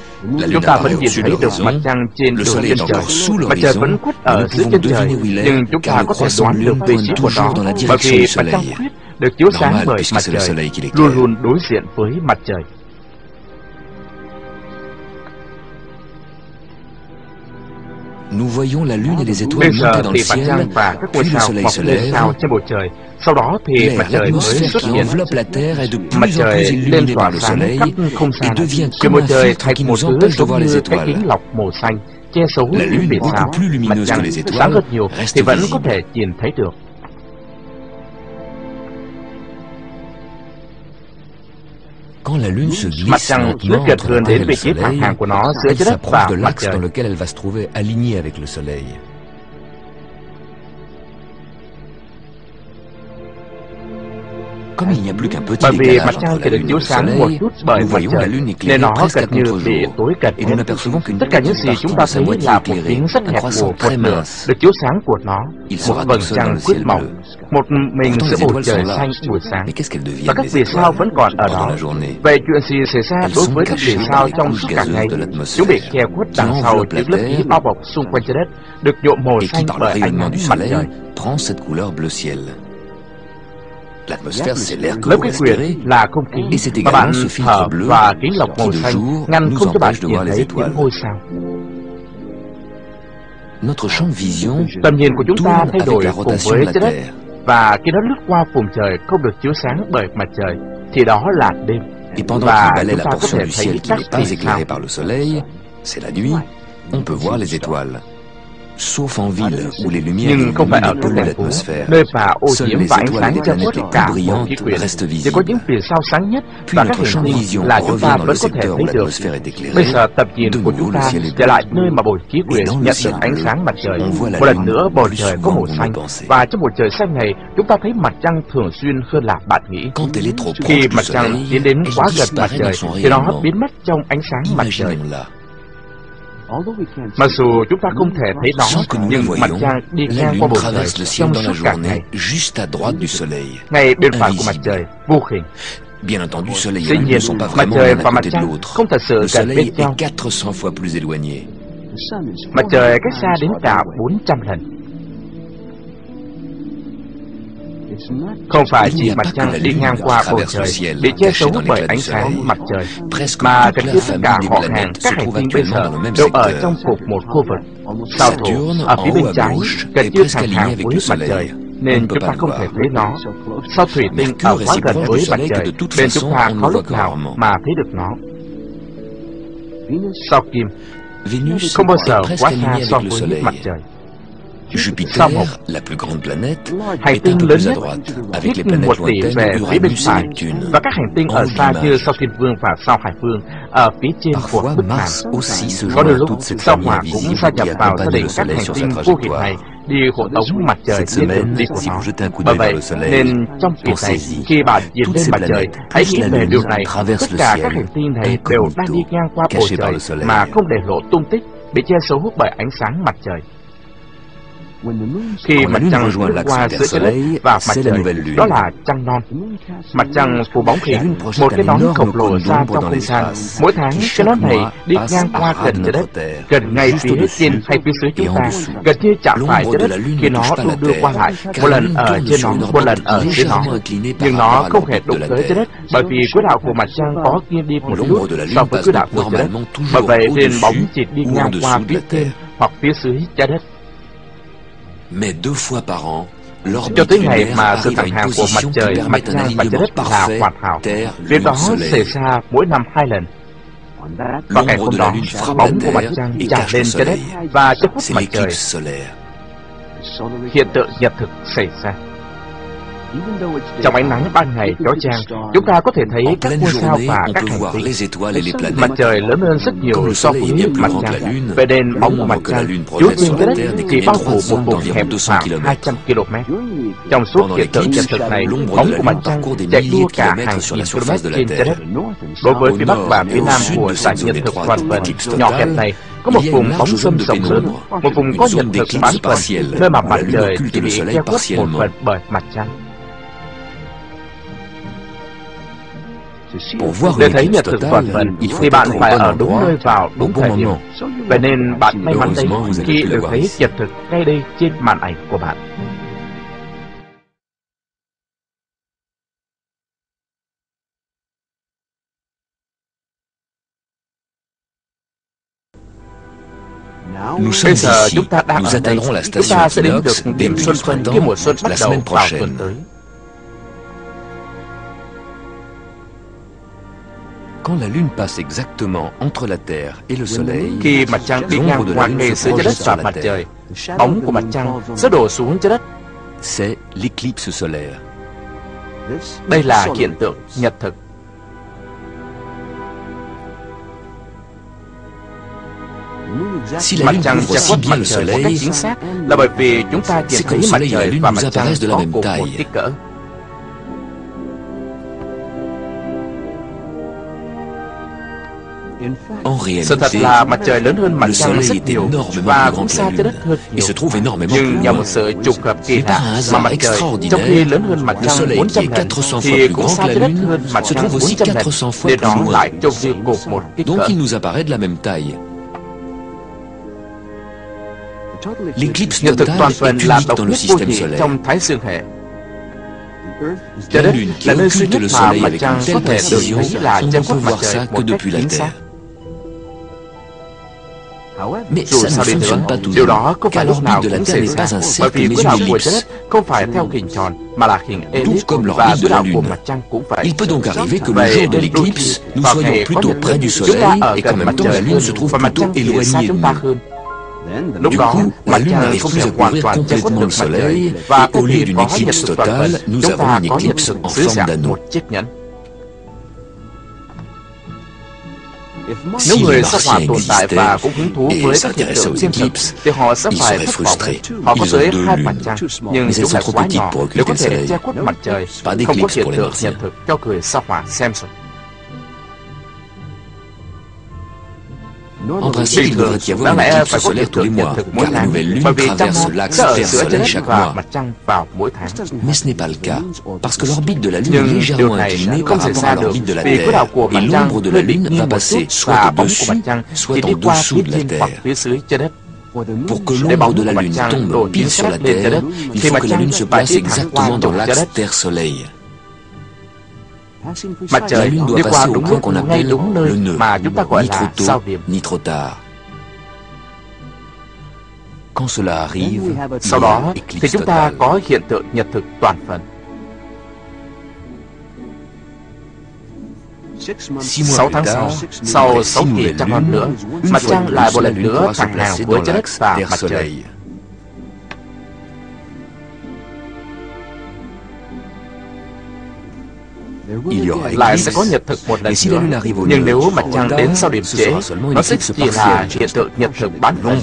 chúng ta vẫn nhìn thấy được mặt trăng trên đường chân trời. Mặt trời vẫn khuất ở dưới chân trời, nhưng chúng ta có thể đoán được vị trí của nó, bởi vì mặt trăng khuyết được chiếu sáng bởi mặt trời, luôn luôn đối diện với mặt trời.
Nous voyons la lune et les étoiles
Bây giờ
monter dans
thì
le
mặt
ciel,
trăng và các ngôi
puis le
sao
soleil
mọc
se
lên
lève,
sao trên bầu trời. Sau đó thì mặt trời mới
l'atmosphère
xuất
qui
hiện.
enveloppe la Terre est de
Mặt
plus en plus
trời lên
illuminée
tỏa
par le
sáng
soleil
khắp không
et
gian.
devient
Trên
comme
bầu
un
trời
filtre
thành
qui
một
nous
thứ
empêche de
giống
voir les
như cái
étoiles.
kính lọc màu xanh che giấu
La
những
lune,
vì
beaucoup
sao.
plus
Mặt
lumineuse
trăng
que les étoiles,
sáng hơn nhiều
reste
thì vẫn có
visible.
thể nhìn thấy được.
Quand la lune se
Mặt
glisse
trăng cứ
lentement
trượt
entre la
hơn
Terre
đến
et
vị
le
trí thẳng
soleil,
hàng của nó giữa
elle
trái đất và
s'approche de
mặt
l'axe
trời.
dans lequel elle va se trouver alignée avec le soleil. Comme il n'y a plus qu'un petit
Bởi vì mặt
décalage
trăng
entre
chỉ
la
được
lune et
chiếu
le
sáng một
soleil,
chút bởi
nous
mặt
voyons la
trời,
lune
nên
éclairée
nó
presque
gần
à
như bị
contre-jour.
tối cận.
Et nous n'apercevons qu'une
Tất cả những gì
petite
chúng ta
partie de sa
thấy
moitié
là một
éclairée,
miếng rất
un
hẹp của
croissant
một
très
nửa
mince.
được chiếu sáng của nó,
Il
một
sera
vầng
tout seul
trăng
dans le
khuyết
ciel
mỏng,
bleu.
một mình
Pourtant,
giữa
les
bầu
étoiles
trời
sont là.
xanh buổi sáng.
Mais qu'est-ce qu'elles
Và
deviennent,
các
les
vì sao
étoiles,
vẫn còn ở
pendant
đó?
la journée?
Vậy chuyện gì xảy ra
Elles
đối
sont
với các vì
cachées
sao
par les
trong
couches
suốt cả
gazeuses
ngày?
de l'atmosphère,
Chúng bị che khuất
qui
đằng sau
enveloppent la
những lớp khí
Terre
bao bọc xung quanh trái đất, được nhuộm màu
et qui,
xanh
par le
bởi ánh
rayonnement
nắng
du
mặt
soleil,
trời.
prend cette couleur bleu ciel. L'atmosphère, c'est l'air que
Lớp
vous
khí quyển
respirez,
là không khí
et c'est
mà bạn
également ce
thở
filtre bleu
và kính lọc màu
qui de
xanh
jour
ngăn
nous
không cho bạn
empêche de
nhìn
voir les
thấy
étoiles.
những ngôi sao.
Notre champ de vision
Tầm nhìn của chúng ta
tourne
thay
avec
đổi
la
cùng
rotation
với
de la
trái đất,
Terre.
và khi nó lướt qua vùng trời không được chiếu sáng bởi mặt trời thì đó là đêm.
Et pendant
Và
qu'il balaie
chúng
la
ta có
portion
thể
du
thấy
ciel qui
các
n'est pas
vì sao.
éclairée par le soleil, c'est la nuit, on peut voir les étoiles. Sauf en ville, où les lumières
Nhưng không phải ở
illuminent et
các
polluent
thành phố,
l'atmosphère.
nơi mà ô
Seules
nhiễm
les
và ánh
étoiles
sáng
et les
che
planètes
khuất
les plus
cả bầu khí
brillantes
quyển.
restent
Chỉ có những
visibles.
vì sao sáng nhất
Puis
và các
notre champ
hành
de
tinh
vision
là chúng ta
revient dans le
vẫn có thể
secteur
thấy
où
được.
l'atmosphère est éclairée.
Bây giờ tầm nhìn
De
của
nouveau,
chúng
le
ta
ciel est
trở
bleu.
lại nơi mà bầu khí quyển
Et dans le
nhận
ciel
được ánh
bleu,
sáng mặt trời.
on voit la
Một lần
lune
nữa bầu
plus
trời có
souvent
màu
qu'on
xanh,
ne pensait.
và trong bầu trời xanh này chúng ta thấy mặt trăng thường xuyên hơn là bạn nghĩ.
Quand elle est trop
Khi
proche du
mặt trăng
soleil,
tiến đến quá
elle
gần mặt
disparaît
trời
dans son
thì nó
rayonnement.
biến mất trong ánh sáng mặt trời.
Imaginons-la.
Mặc dù chúng ta không thể thấy nó,
Sans que nous la
nhưng mặt
voyions,
trăng đi
la
ngang
lune
qua bầu trời
traverse le ciel
trong
dans la
suốt cả
journée,
ngày.
juste à droite du soleil.
Ngay bên phải của mặt
Invisible.
trời, vô hình.
Bien entendu, soleil et
Dĩ
lune
nhiên,
ne sont pas
mặt
vraiment
trời
l'un
và
à
mặt
côté de
trăng
l'autre.
không thật sự
Le
gần
soleil
bên
est
nhau.
400 fois plus éloigné.
Mặt trời cách xa đến cả 400 lần. Không phải chỉ mặt trăng đi ngang qua bầu trời bị che giấu bởi ánh sáng mặt trời, mà gần như tất cả họ hàng các hành tinh bây giờ đều ở trong cùng một khu vực. Sao Thổ ở phía bên trái gần như thẳng hàng với mặt trời, nên chúng ta không thể thấy nó. Sao Thủy Tinh ở quá gần với mặt trời, nên chúng ta khó lúc nào mà thấy được nó. Sao Kim
Vénus
không bao giờ
est presque
quá xa
alignée
so
avec le
với
soleil.
mặt trời.
Jupiter, la plus grande planète,
hành
est un
tinh
peu
lớn
plus à
nhất
droite, avec
thiết
les planètes
1 tỷ
lointaines
về phía bên
Uranus et
phải,
Neptune.
và các hành tinh
En
ở
haut de
xa như
l'image.
sao Thiên Vương và sao Hải Vương ở phía trên của
Parfois,
bức màn.
Mars aussi se
Có
joint
đôi
à
lúc
toute cette
sao
famille
Hỏa cũng
invisible
gia
qui
nhập vào gia
accompagne
đình
le
các
Soleil
hành
sur sa
tinh vô hình
trajectoire.
này đi hộ tống mặt trời
Cette
trên đường
semaine,
đi của
si
nó.
vous jetez un coup
Bởi
d'œil
vậy
vers le Soleil,
nên trong kỳ này,
pensez-y.
khi bạn nhìn
Toutes
lên
ces
mặt trời,
planètes,
hãy
plus
nghĩ
la
về
Lune,
điều này.
traversent
Tất
le
cả
ciel
các hành tinh này đều đang đi ngang qua bầu
cachés par
trời
le soleil.
mà không để lộ tung tích, bị che giấu bởi ánh sáng mặt trời. Khi
Quand la
mặt
Lune
trăng
rejoint
lướt
l'axe
qua giữa trái đất
Terre-Soleil,
và mặt
c'est la
trời,
nouvelle Lune.
đó là trăng non. Mặt trăng phủ bóng hình một cái nón khổng lồ ra trong không gian. Mỗi tháng cái nón này đi ngang qua gần trái đất, gần ngay phía trên hay phía dưới chúng ta, gần như chạm phải trái đất khi nó đung đưa qua lại, một lần ở trên nó, một lần ở dưới nó. Nhưng nó không hề đụng tới trái đất, bởi vì quỹ đạo của mặt trăng có nghiêng đi một chút so với quỹ đạo của trái đất. Bởi vậy nên bóng chỉ đi ngang qua phía trên hoặc phía dưới trái đất.
Mais 2 fois par an,
Cho tới ngày
l'orbite
mà
lunaire
sự
arrive à
thẳng
une
hàng của mặt
position
trời,
qui
mặt
permet un
trăng và trái
alignement
đất là
parfait
hoàn hảo.
Terre,
Việc đó
Lune,
xảy
Soleil.
ra mỗi năm 2 lần. Và ngày
L'ombre
hôm
de
đó,
la Lune frappe
bóng của
la
mặt
Terre
trăng
et
chạm
cache le
lên trái đất
Soleil.
và che khuất
C'est
mặt trời.
l'éclipse solaire.
Hiện tượng nhật thực xảy ra. Trong ánh nắng ban ngày chói chang, chúng ta có thể thấy
En
các
pleine
ngôi sao
journée,
và
on
các
peut
hành
voir
tinh.
les étoiles et les planètes.
Mặt trời lớn hơn rất
Comme
nhiều
le
so
Soleil est
với
bien plus
mặt
grand que la
trăng.
Lune,
Vậy nên bóng của mặt
l'ombre que la
trăng
Lune
chiếu
projette
trên
sur
trái
la
đất
Terre n'est
chỉ
qu'une
bao phủ một
étroite zone
vùng
d'environ
hẹp
200
khoảng
km.
200 km. Trong suốt
Pendant
hiện tượng nhật
l'éclipse,
thực này,
l'ombre
bóng
de la
của mặt
Lune
trăng
parcourt des
chạy
milliers
đua
de
cả hàng
kilomètres sur
nghìn
la surface
km
de la
trên trái đất.
Terre.
Đối với
Au
phía Bắc
nord
và
et
phía
au
Nam
sud
của
de
dải
cette
nhật
zone
thực
étroite
toàn
où
phần
l'éclipse
nhỏ hẹp
totale,
này, có một
il y a
vùng
une
bóng
large
râm
zone de
rộng lớn,
pénombre,
một vùng
une
có
zone
nhật thực
d'éclipse
bán phần,
partielle,
nơi mà
où
mặt
la Lune
trời
occulte
chỉ
le
bị
Soleil
che khuất một
partiellement.
phần bởi mặt trăng.
Pour voir
Để
une
thấy
éclipse
nhật thực toàn
totale,
phần
il faut
thì bạn
être au
phải
bon
ở đúng nơi
endroit,
vào
au
đúng
bon
thời điểm.
moment.
Vậy nên bạn may mắn đấy
Heureusement, vous avez
khi
pu le
được
voir
thấy
ici.
nhật thực ngay đây trên màn ảnh của bạn.
Nous
Bây
sommes
giờ
ici.
chúng ta đang
Nous
ở đây.
atteindrons la
Chúng
station
ta sẽ đến được
équinoxe
điểm
début
xuân
du
phân khi
printemps
mùa xuân bắt
la
đầu
semaine
vào tuần
prochaine.
tới.
Quand la Lune passe exactement entre la Terre et le Soleil,
Khi mặt trăng đi ngang qua kề giữa trái đất và mặt trời, bóng của mặt trăng sẽ đổ xuống trái đất.
c'est l'éclipse solaire.
Đây là hiện tượng nhật thực.
Si la
Mặt
Lune
trăng
couvre
che
si
khuất
bien
mặt
le
trời một cách
Soleil,
chính xác là bởi vì chúng ta nhìn
c'est
thấy
que le
mặt
Soleil et la
trời
Lune
và
nous
mặt trăng
apparaissent de la
có
même
cùng một
taille.
kích cỡ.
En
Sự thật
réalité,
là mặt trời lớn hơn mặt
le
trăng
Soleil
rất
est
nhiều
énormément
và
plus
cũng
grand que
xa
la
trái đất
Lune
hơn
et se
nhiều.
trouve énormément
Nhưng
plus
nhờ
loin.
một sự trùng hợp kỳ
Mais par un
lạ mà
hasard
mặt trời
extraordinaire,
trong khi lớn hơn mặt
le
trăng
Soleil,
400
qui est
lần
400 fois
thì
plus
cũng
grand
xa
que la
trái đất
Lune,
hơn mặt
se
trăng
trouve aussi
400 lần
400 fois
để
plus
nó
loin.
lại trông như cùng một kích
Donc
cỡ.
il nous apparaît de la même taille. L'éclipse
Nhật thực
totale
toàn
est
phần là
unique
độc
dans le
nhất vô
système
nhị
solaire.
trong Thái Dương hệ. Trái
La
đất
Lune qui
là nơi duy
occulte
nhất
le
mà
Soleil
mặt
avec
trăng
une
có
telle
thể được
précision,
thấy là
on
che
ne
khuất
peut
mặt
voir
trời
ça
một
que
cách
depuis la
chính xác.
Terre. Mais
Dù
ça ne
sao đi nữa,
fonctionne pas
điều
toujours,
đó không
car
phải lúc nào
l'orbite de la
cũng
Terre
xảy
n'est
ra,
pas un
bởi
cercle
vì
mais
quỹ đạo
une
của trái đất
ellipse.
không phải theo hình tròn mà là hình elip,
comme
và
l'orbite
quỹ
de la
đạo của
Lune.
mặt trăng cũng vậy.
Il peut donc arriver que le
Vậy
jour de
nên đôi khi
l'éclipse, nous
vào
soyons
ngày có
plutôt
nhật
près du
thực, chúng ta
Soleil
ở
et qu'en
gần mặt
même temps la
trời
Lune se
hơn
trouve
và mặt
plutôt
trăng thì xa
éloignée de
chúng ta
nous.
hơn. Lúc
Du
đó,
coup, la
mặt
Lune
trăng
n'arrive
không
plus
thể
à
hoàn
couvrir
toàn che khuất
complètement
được
le
mặt trời,
Soleil,
và
et au
khi
lieu d'une
có nhật
éclipse
thực toàn
totale,
phần,
nous
chúng
avons
ta
une
có nhật
éclipse
thực
en
dưới
forme
dạng
d'anneau.
một chiếc nhẫn. Nếu
Si
người
les
sao Hỏa
Martiens
tồn tại và
existaient
cũng hứng thú
et
với các hiện
s'intéressaient
tượng
aux
thiên thực,
éclipses,
thì họ sẽ
ils
phải
seraient
thất vọng.
frustrés.
Họ có
Ils
tới
ont deux
2
lunes,
mặt trăng, nhưng
mais elles
chúng
sont
lại
trop
quá
petites
nhỏ
pour
để có
occulter le
thể che
Soleil.
khuất mặt trời.
Pas
Không có
d'éclipse
hiện
pour les
tượng
Martiens.
nhật thực cho người sao Hỏa xem rồi.
En principe, il devrait y avoir
đáng
une
lẽ
éclipse
phải có
solaire
hiện
tous les
tượng nhật
mois,
thực mỗi
car la
tháng,
nouvelle Lune
bởi vì trăng
traverse
non
l'axe
sẽ ở giữa trái
Terre-Soleil
đất
chaque
và
mois.
mặt trăng vào mỗi tháng.
Mais ce n'est pas le cas, parce que l'orbite de la Lune est
Nhưng điều
légèrement
này
inclinée
không
par
xảy
rapport
ra
à
được
l'orbite de la
vì quỹ đạo
Terre,
của
et
mặt trăng
l'ombre de la
hơi bị
Lune
nghiêng
va
một
passer
chút
soit
và bóng của
au-dessus,
mặt trăng
soit
chỉ đi
en
qua
dessous
phía
de la
trên hoặc
Terre.
phía dưới trái đất.
Pour que
Để bóng
l'ombre de
của
la
mặt
Lune
trăng
tombe
đổ
pile
chính
sur
xác
la
lên trái
Terre,
đất
il
thì
faut
mặt
que la
trăng
Lune se
lại
place
đi thẳng qua
exactement
đầu
dans
trái
l'axe
đất.
Terre-Soleil.
Mặt
La
trời
Lune
đi
doit
qua
passer au
đúng
point
lúc
qu'on
ngay
appelle
đúng
le
nơi
nœud,
mà chúng ta gọi
ni
là
trop
sao
tôt,
điểm.
ni trop tard. Quand cela arrive,
Sau
il y a
đó thì
éclipse
chúng ta
totale.
có hiện tượng nhật thực toàn phần. 6 tháng sau, sau 6 kỳ trăng non nữa, mặt trăng lại một lần nữa thẳng hàng với trái đất và mặt trời.
lại sẽ có nhật thực một lần nữa. Nhưng nếu mặt trăng đến sau điểm trễ, nó sẽ chỉ là hiện tượng nhật thực bán phần.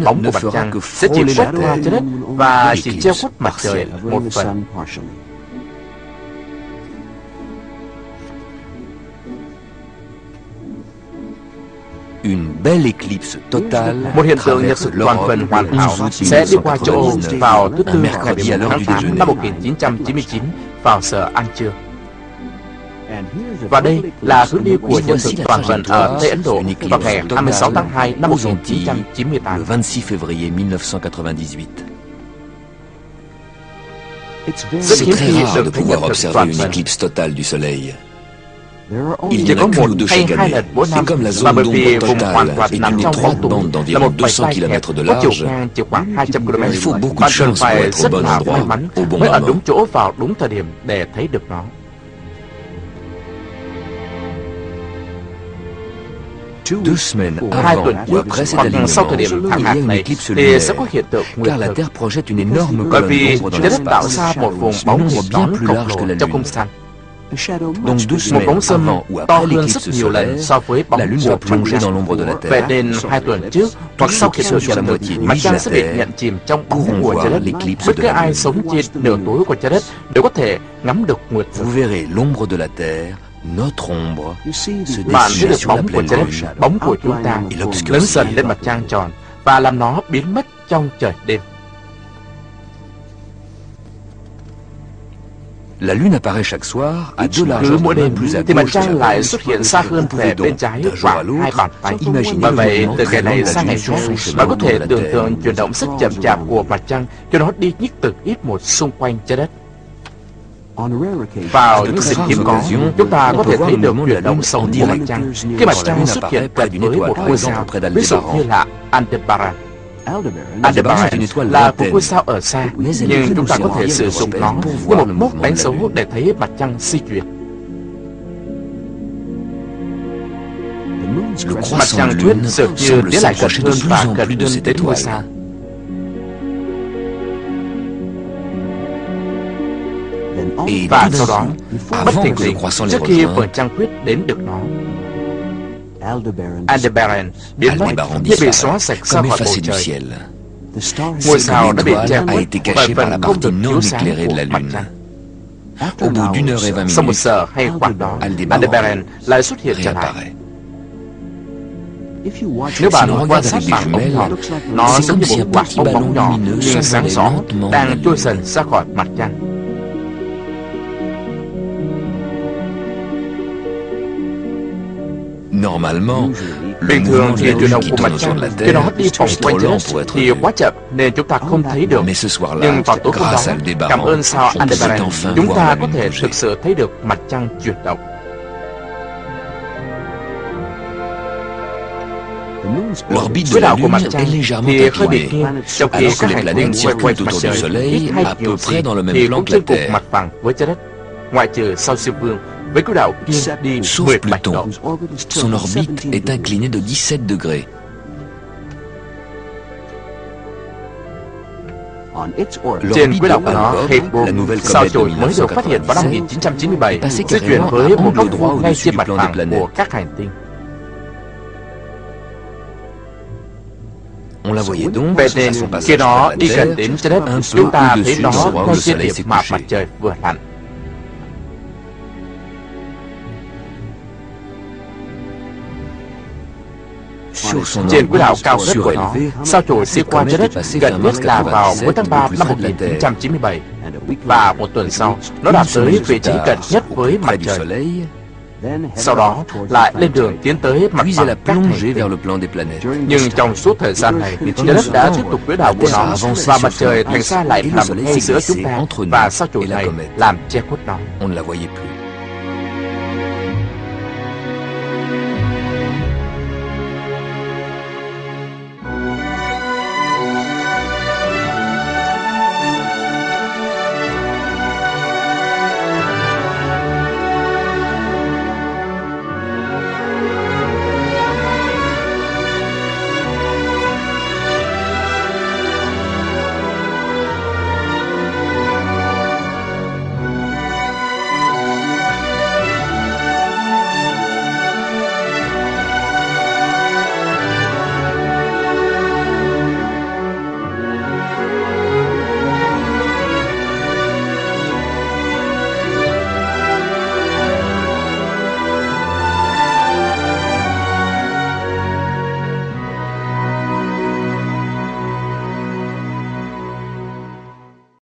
Bóng của mặt trăng sẽ chỉ quét qua trái đất và chỉ che khuất mặt trời một phần. Một hiện tượng nhật thực toàn phần hoàn hảo sẽ đi qua châu Âu vào thứ Tư ngày 11 tháng 8 năm 1999 vào giờ ăn trưa. Và đây là hướng đi của nhật thực toàn phần ở Tây Ấn Độ vào ngày 26 tháng 2 năm 1998. Rất hiếm khi được thấy nhật thực toàn phần. Chỉ có một hay hai lần mỗi năm, mà bởi vì vùng hoàn toàn nằm trong bóng tối là một vành đai hẹp có chiều ngang chỉ khoảng 200 km, bạn cần phải rất là may mắn mới ở đúng chỗ vào đúng thời điểm để thấy được nó. Hai tuần trước hoặc sau thời điểm thẳng hàng này thì sẽ có hiện tượng nguyệt thực, bởi vì trái đất tạo ra một vùng bóng một nón khổng lồ trong không gian. Một bóng sâm to hơn rất nhiều lần so với bóng của mặt trăng. Vậy nên 2 tuần trước hoặc sau khi sự hiện thực, mặt trăng sẽ bị nhận chìm trong bóng của trái đất. Bất cứ ai sống trên nửa tối của trái đất đều có thể ngắm được nguyệt thực. Bạn thấy được bóng của trái đất, bóng của chúng ta lớn dần lên mặt trăng tròn và làm nó biến mất trong trời đêm. Cứ mỗi đêm thì mặt trăng lại xuất hiện xa hơn về bên trái khoảng 2 bàn tay. Và vậy từ ngày này sang ngày khác, bạn có thể tưởng tượng chuyển động rất chậm chạp của mặt trăng cho nó đi nhích từng ít một xung quanh trái đất. Vào những dịp hiếm có, chúng ta có thể thấy được chuyển động sống của mặt trăng khi mặt trăng xuất hiện gần với một ngôi sao, ví dụ như là Aldebaran. Aldebaran là một ngôi sao ở xa, nhưng chúng ta có thể sử dụng nó như một mốc đánh dấu để thấy mặt trăng di chuyển. Mặt trăng tuyết dường như tiến lại gần hơn và gần hơn đến ngôi sao. Và sau đó, bất thình lình, trước khi vầng trăng khuyết đến được nó, Aldebaran biến mất như bị xóa sạch ra khỏi bầu trời. Ngôi sao đã bị che khuất bởi phần không được chiếu sáng của mặt trăng. Sau 1 giờ hay khoảng đó, Aldebaran lại xuất hiện trở lại. Nếu bạn quan sát bằng ống nhọn, nó giống như một quả bong bóng nhỏ nhưng sáng rõ đang trôi dần ra khỏi mặt trăng. Bình thường thì chuyển động của mặt trăng khi nó đi vòng quanh trái đất thì quá chậm nên chúng ta không thấy được. Nhưng vào tối hôm đó, cảm ơn sao Aldebaran, chúng ta có thể thực sự thấy được mặt trăng chuyển động. Quỹ đạo của mặt trăng thì hơi bị nghiêng, trong khi các hành tinh quay quanh mặt trời ít hay nhiều gì thì cũng trên cùng mặt phẳng với trái đất, ngoại trừ sao Diêm Vương với quỹ đạo nghiêng đi 17 độ.
Son orbite est inclinée de 17 degrés.
Trên quỹ đạo của nó, Hale-Bopp, sao chổi mới được phát hiện vào năm 1997, di chuyển với một góc vuông ngay trên mặt phẳng của các hành tinh. Vậy nên khi nó đi gần đến trái đất, chúng ta thấy nó ngay trên điểm mà mặt trời vừa lặn. Trên quỹ đạo cao nhất của nó, sao chổi đi qua trái đất gần nhất là vào cuối tháng 3 năm 1997, và 1 tuần sau, nó đạt tới vị trí gần nhất với mặt trời. Sau đó lại lên đường tiến tới mặt phẳng các hành tinh. Nhưng trong suốt thời gian này, trái đất đã tiếp tục quỹ đạo của nó, và mặt trời thành ra lại nằm ngay giữa chúng ta, và sao chổi này làm che khuất nó.